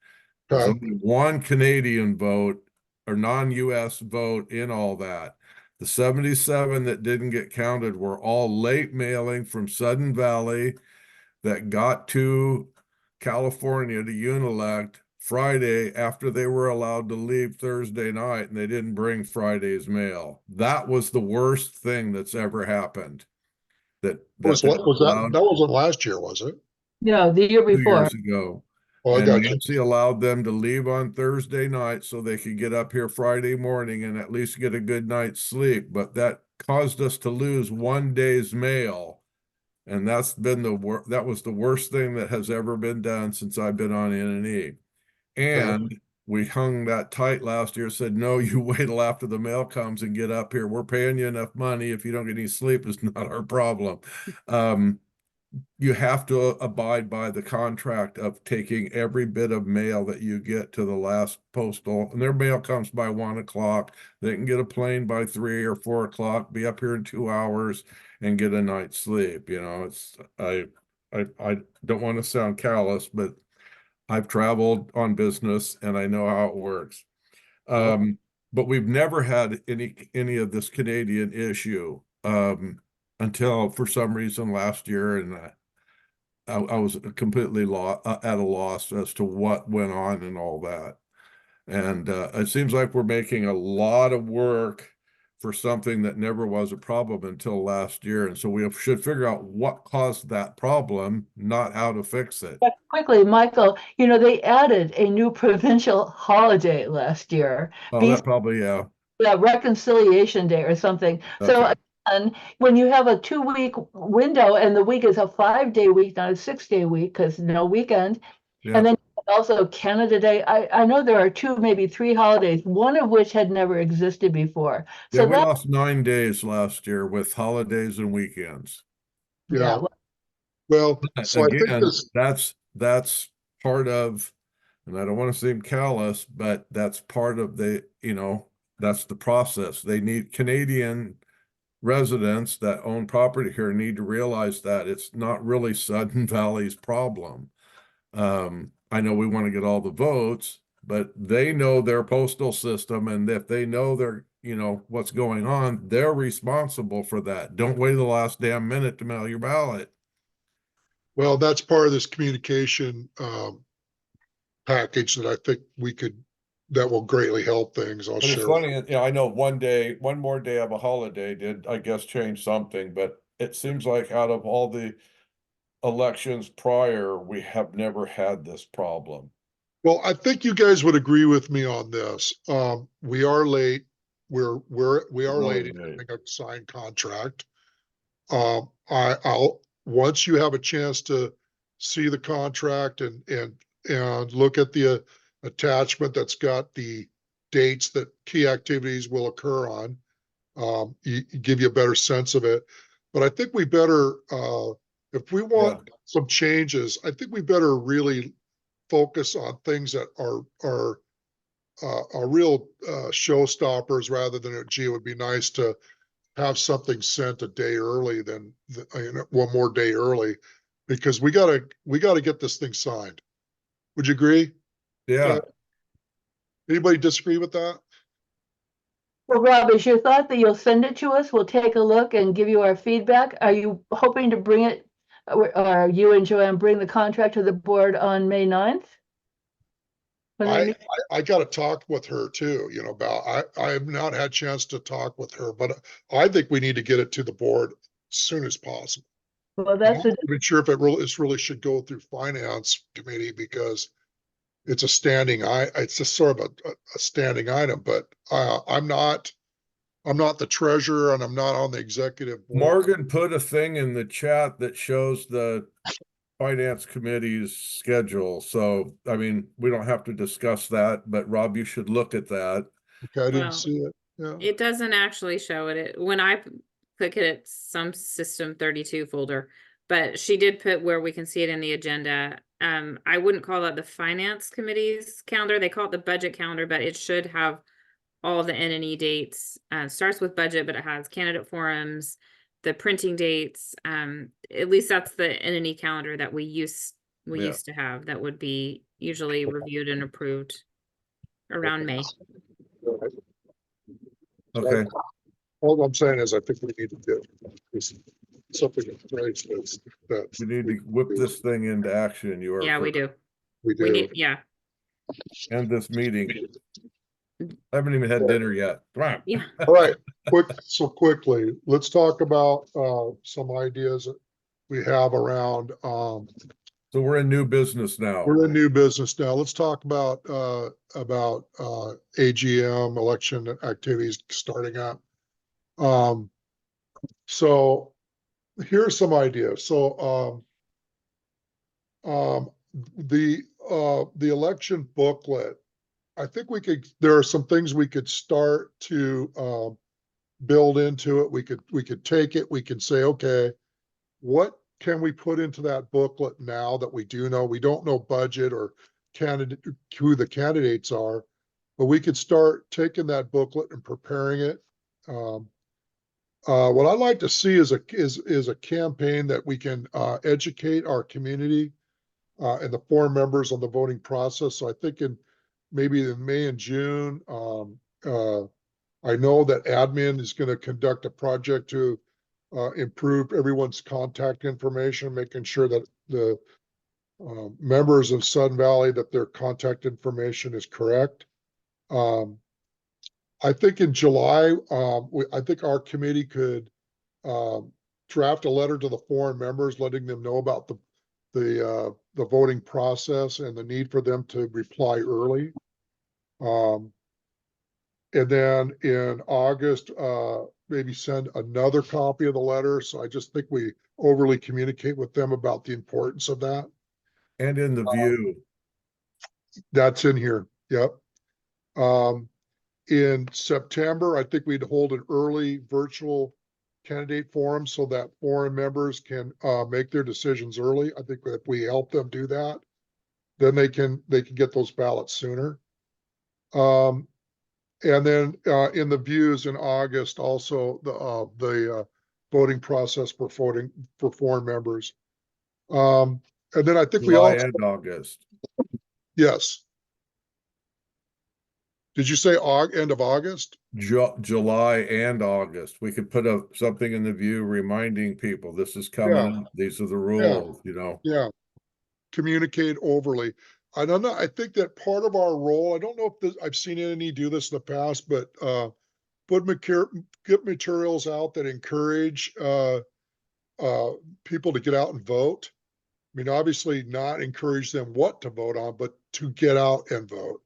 There's Okay. only one Canadian vote or non-US vote in all that. The 77 that didn't get counted were all late mailing from Sudden Valley that got to California to Unilect Friday after they were allowed to leave Thursday night, and they didn't bring Friday's mail. That was the worst thing that's ever happened. That wasn't last year, was it? No, the year 2 before. years ago. Oh, I And got you. Nancy allowed them to leave on Thursday night so they could get up here Friday morning and at least get a good night's sleep. But that caused us to lose 1 day's mail. And that's been that was the worst thing that has ever been done since I've been on N&E. And we hung that tight last year, said, no, you wait till after the mail comes and get up here. We're paying you enough money. If you don't get any sleep, it's not our problem. You have to abide by the contract of taking every bit of mail that you get to the last postal, and their mail comes by 1 o'clock. They can get a plane by 3 or 4 o'clock, be up here in 2 hours and get a night's sleep. You know, I don't want to sound callous, but I've traveled on business and I know how it works. But we've never had any of this Canadian issue until for some reason last year, and I was completely at a loss as to what went on and all that. And it seems like we're making a lot of work for something that never was a problem until last year. And so we should figure out what caused that problem, not how to fix it. But quickly, Michael, they added a new provincial holiday last year. Oh, These- that probably, yeah. Yeah, Reconciliation Day or something. So Okay. again, when you have a 2-week window and the week is a 5-day week, not a 6-day week, because no weekend. Yeah. And then also Canada Day. I know there are 2, maybe 3 holidays, one of which had never existed before. Yeah, So we lost 9 days last year with holidays and weekends. Yeah. well, Well, so I think Again, that's part of, and I don't want to seem callous, but that's part of the, that's the process. They need Canadian residents that own property here need to realize that it's not really Sudden Valley's problem. I know we want to get all the votes, but they know their postal system, and if they know their, what's going on, they're responsible for that. Don't wait the last damn minute to mail your ballot. Well, that's part of this communication package that I think that will greatly help things. I'll But it's share. funny, I know one more day of a holiday did, I guess, change something, but it seems like out of all the elections prior, we have never had this problem. Well, I think you guys would agree with me on this. We are late. We are late in having a signed contract. Once you have a chance to see the contract and look at the attachment that's got the dates that key activities will occur on, give you a better sense of it. But I think we better, if we want some changes, I think we better really focus on things that are real showstoppers, rather than, gee, it would be nice to have something sent a day early than one more day early, because we gotta get this thing signed. Would you agree? Yeah. Anybody disagree with that? Well, Rob, is your thought that you'll send it to us? We'll take a look and give you our feedback. Are you hoping to bring it, or you and Joanne bring the contract to the board on May 9th? I got to talk with her too, I have not had a chance to talk with her, but I think we need to get it to the board as soon as possible. Well, I'm that's not even sure if it really should go through finance committee, because it's it's just sort of a standing item, but I'm not the treasurer, and I'm not on the executive board. Morgan put a thing in the chat that shows the finance committee's schedule. So, I mean, we don't have to discuss that, but Rob, you should look at that. Okay, I didn't Well, see it. Yeah. It doesn't actually show it. When I click it, it's some system 32 folder, but she did put where we can see it in the agenda. I wouldn't call that the finance committee's calendar. They call it the budget calendar, but it should have all the N&E dates. Starts with budget, but it has candidate forums, the printing dates. At least that's the N&E calendar that we used to have, that would be usually reviewed and approved around May. Okay. All I'm saying is I think we need to get something in place that We need to whip this thing into action. You are Yeah, we do. we We do. need, yeah, end this meeting. I haven't even had dinner yet. Come on. yeah. All right, quickly, let's talk about some ideas that we have around. So we're in new business now. We're in new business now. Let's talk about AGM election activities starting up. So here are some ideas. So the election booklet, I think there are some things we could start to build into it. We could take it, we can say, okay, what can we put into that booklet now that we do know? We don't know budget or who the candidates are, but we could start taking that booklet and preparing it. What I'd like to see is a campaign that we can educate our community and the forum members on the voting process. So I think maybe in May and June, I know that admin is going to conduct a project to improve everyone's contact information, making sure that the members of Sun Valley, that their contact information is correct. I think in July, I think our committee could draft a letter to the foreign members, letting them know about the voting process and the need for them to reply early. And then in August, maybe send another copy of the letter. So I just think we overly communicate with them about the importance of that. And in the view. That's in here. Yep. In September, I think we'd hold an early virtual candidate forum so that forum members can make their decisions early. I think if we help them do that, then they can get those ballots sooner. And then in the views in August, also the voting process for foreign members. And then I think we July also, and August. yes. Did you say end of August? July and August. We could put something in the view reminding people this is coming up. These are the rules, you know. Yeah. Communicate overly. I don't know. I think that part of our role, I don't know if I've seen any do this in the past, but get materials out that encourage people to get out and vote. I mean, obviously not encourage them what to vote on, but to get out and vote.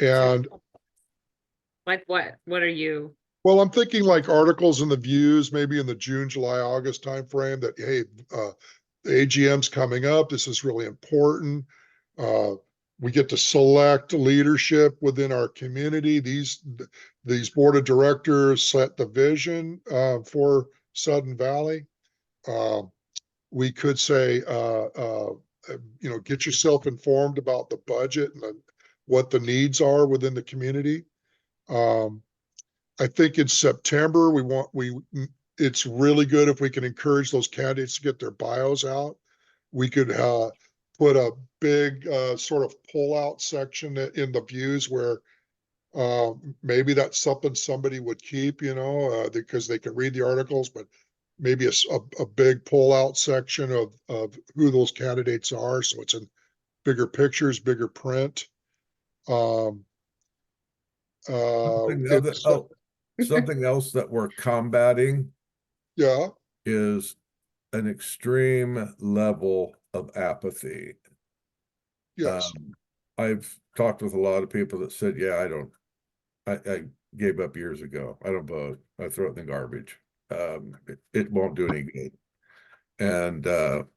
And Like what are you? well, I'm thinking like articles in the views, maybe in the June, July, August timeframe that, hey, the AGM's coming up. This is really important. We get to select leadership within our community. These board of directors set the vision for Sudden Valley. We could say, get yourself informed about the budget and what the needs are within the community. I think in September, it's really good if we can encourage those candidates to get their bios out. We could put a big sort of pull-out section in the views where maybe that's something somebody would keep, because they can read the articles, but maybe a big pull-out section of who those candidates are, so it's in bigger pictures, bigger print. Something else that we're combating Yeah. is an extreme level of apathy. Yes. I've talked with a lot of people that said, yeah, I gave up years ago. I don't vote. I throw it in the garbage. It won't do any good. And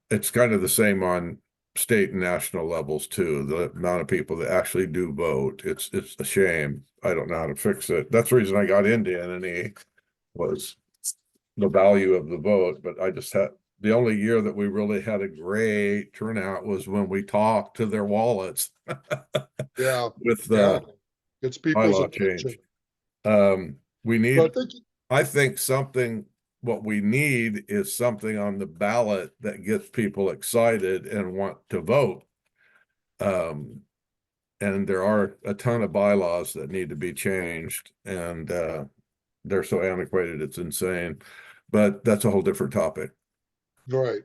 it's kind of the same on state and national levels too. The amount of people that actually do vote, it's a shame. I don't know how to fix it. That's the reason I got into NNE, was the value of the vote. But I just had the only year that we really had a great turnout was when we talked to their wallets. Yeah. With the it's people's bylaw attention. change. We need, But I think what we need is something on the ballot that gets people excited and want to vote. And there are a ton of bylaws that need to be changed, and they're so antiquated, it's insane. But that's a whole different topic. Right.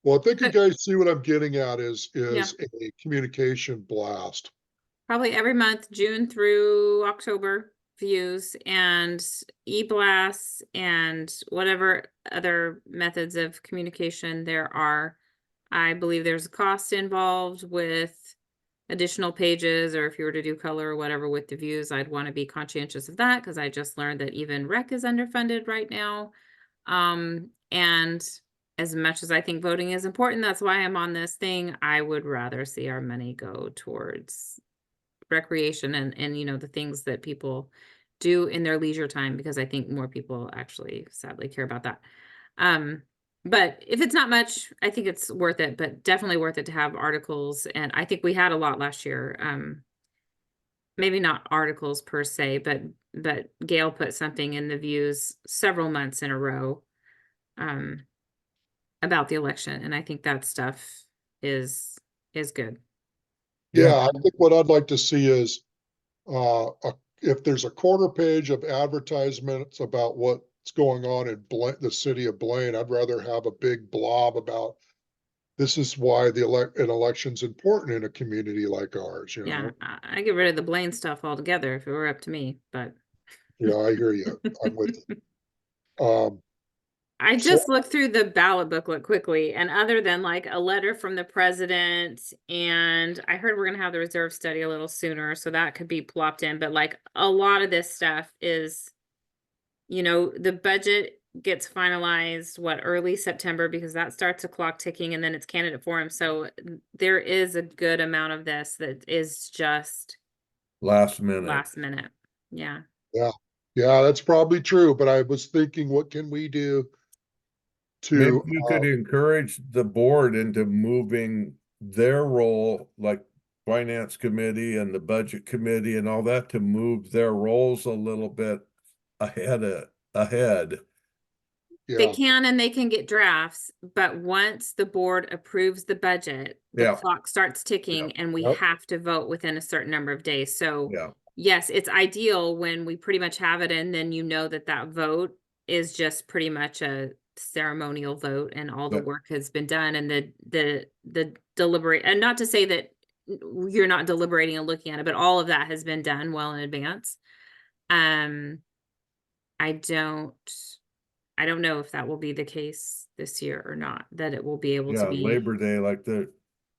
Well, I think you guys see what I'm getting at is Yeah. a communication blast. Probably every month, June through October, views and e-blasts and whatever other methods of communication there are. I believe there's a cost involved with additional pages, or if you were to do color or whatever with the views, I'd want to be conscientious of that because I just learned that even rec is underfunded right now. And as much as I think voting is important, that's why I'm on this thing. I would rather see our money go towards recreation and the things that people do in their leisure time, because I think more people actually sadly care about that. But if it's not much, I think it's worth it, but definitely worth it to have articles. And I think we had a lot last year. Maybe not articles per se, but Gail put something in the views several months in a row about the election. And I think that stuff is good. Yeah, I think what I'd like to see is if there's a quarter page of advertisements about what's going on in the city of Blaine, I'd rather have a big blob about this is why an election's important in a community like ours. Yeah, I get rid of the Blaine stuff altogether if it were up to me, but yeah, I hear you. I'm with you. I just looked through the ballot booklet quickly, and other than like a letter from the president, and I heard we're gonna have the reserve study a little sooner, so that could be plopped in, but like a lot of this stuff is, the budget gets finalized, early September, because that starts the clock ticking, and then it's candidate forum. So there is a good amount of this that is just last minute. Yeah. Yeah, that's probably true. But I was thinking, what can we do Maybe to you could encourage the board into moving their role, like finance committee and the budget committee and all that to move their roles a little bit ahead. They Yeah, can and they can get drafts, but once the board approves the budget, the Yeah. clock starts ticking and we Yep. have to vote within a certain number of days. So Yeah, yes, it's ideal when we pretty much have it and then you know that that vote is just pretty much a ceremonial vote and all the But- work has been done and the deliberate, and not to say that you're not deliberating and looking at it, but all of that has been done well in advance. I don't know if that will be the case this year or not, that it will be able to yeah, be. Labor Day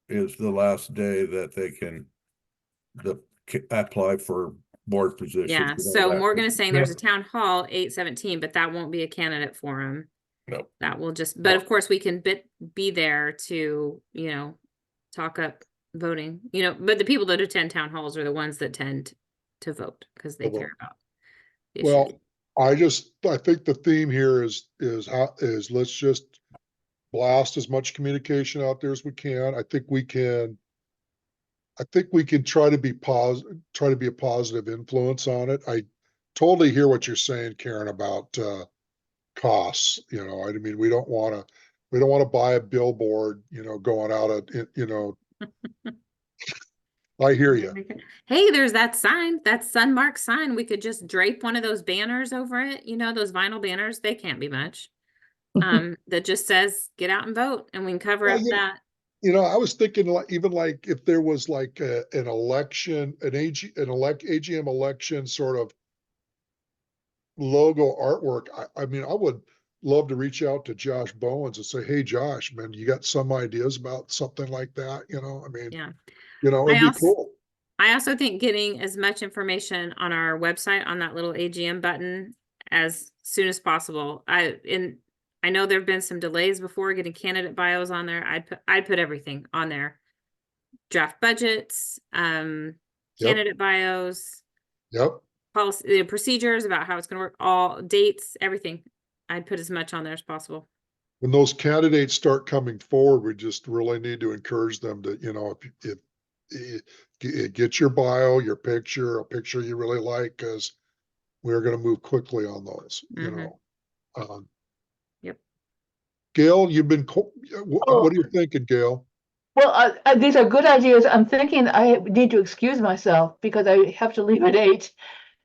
is the last day that they can apply for board positions. Yeah, and all so that. Morgan is saying there's a Yeah. town hall 8/17, but that won't be a candidate forum. Nope. That will just, but of course we can be there to, talk up voting, but the people that attend town halls are the ones that tend to vote because they Well, care about the issue. well, I think the theme here is let's just blast as much communication out there as we can. I think we can try to be a positive influence on it. I totally hear what you're saying, Karen, about costs. I mean, we don't want to buy a billboard, going out at, I hear you. Hey, there's that sign, that Sunmark sign. We could just drape one of those banners over it, those vinyl banners. They can't be much. That just says, get out and vote, and we can cover Well, up yeah. that. I was thinking even like if there was like an election, AGM election sort of logo artwork. I mean, I would love to reach out to Josh Bowens and say, hey, Josh, man, you got some ideas about something like that? I mean, Yeah. it'd be cool. I also think getting as much information on our website on that little AGM button as soon as possible. I know there've been some delays before getting candidate bios on there. I'd put everything on there. Draft budgets, candidate bios, Yep. policy, procedures about how it's going to work, all dates, everything. I'd put as much on there as possible. When those candidates start coming forward, we just really need to encourage them to, if get your bio, your picture, a picture you really like, because we're going to move quickly on those, Yep. Gail, you've been, what are you thinking, Gail? Well, these are good ideas. I'm thinking I need to excuse myself because I have to leave at 8.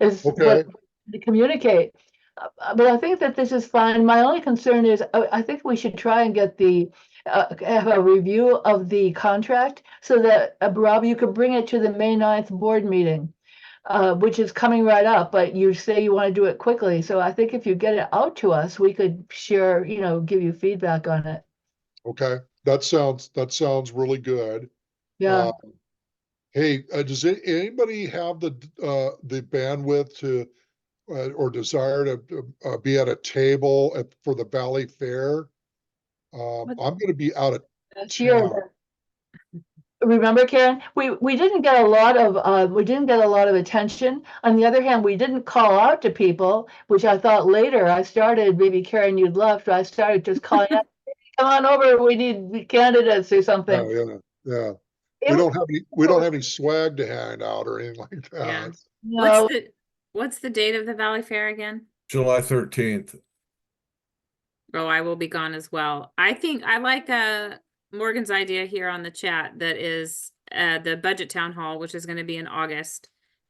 Okay. To communicate. But I think that this is fine. My only concern is I think we should try and get have a review of the contract so that, Rob, you could bring it to the May 9th board meeting, which is coming right up, but you say you want to do it quickly. So I think if you get it out to us, we could share, give you feedback on it. Okay, that sounds really good. Yeah. Hey, does anybody have the bandwidth to or desire to be at a table for the Valley Fair? I'm going to be out of Cheers. Remember, Karen, we didn't get a lot of attention. On the other hand, we didn't call out to people, which I thought later. I started, maybe Karen, you'd left, but I started just calling out, come on over, we need candidates or something. yeah. We don't have any swag to hand out or anything like that. Yeah. No, What's the date of the Valley Fair again? July 13th. Oh, I will be gone as well. I think I like Morgan's idea here on the chat that is the budget town hall, which is going to be in August.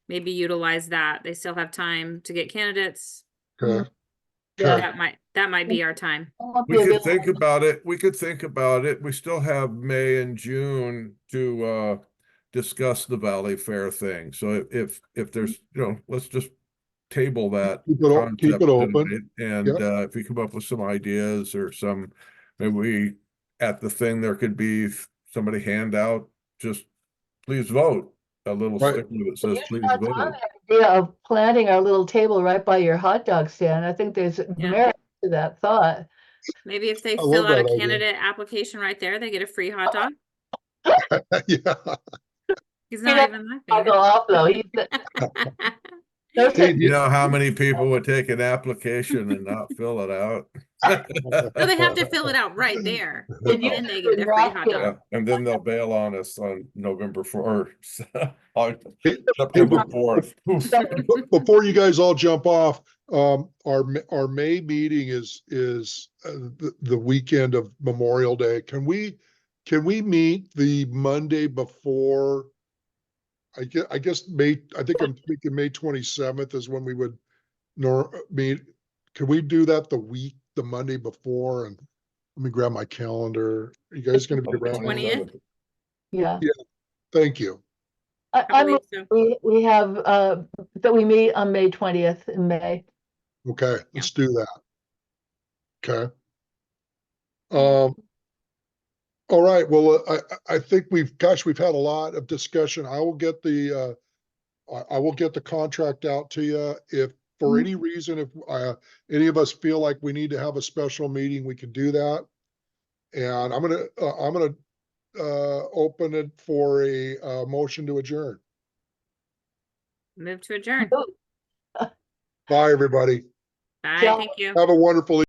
Maybe utilize that. They still have time to get candidates. Okay. Yeah. That might be our time. We could think about it. We still have May and June to discuss the Valley Fair thing. So if there's, let's just table that. Keep it open. tonight. And if we come up with some ideas or maybe at the thing, there could be somebody hand out, just please vote. A little Right. sticker that says, please I vote. thought the idea of planting our little table right by your hot dog stand. I think there's merit to that thought. Maybe if they I fill love out a that idea. candidate application right there, they get a free hot dog. Yeah. He's He not doesn't even I'll laughing. go off though. Those are- Hey, You know how many people would take an application and not fill it out? No, they have to fill it out right there. Did And you then they put get their free hot napkin? dog. Yeah, and then they'll bail on us on November 4th, on Hey, September 4th. Before you guys all jump off, our May meeting is the weekend of Memorial Day. Can we meet the Monday before? I guess May, I think I'm thinking May 27th is when we would meet. Can we do that the Monday before? And let me grab my calendar. Are you guys gonna be around? on that? 20th? Yeah, Thank you. I I believe so. we have, that we meet on May 20th in May. Okay, let's do that. Okay. Yeah. All right, well, I think we've had a lot of discussion. I will get the contract out to you. If for any reason, if any of us feel like we need to have a special meeting, we can do that. And I'm gonna open it for a motion to adjourn. Move to adjourn. Bye, everybody. Bye, Ciao. thank you. Have a wonderful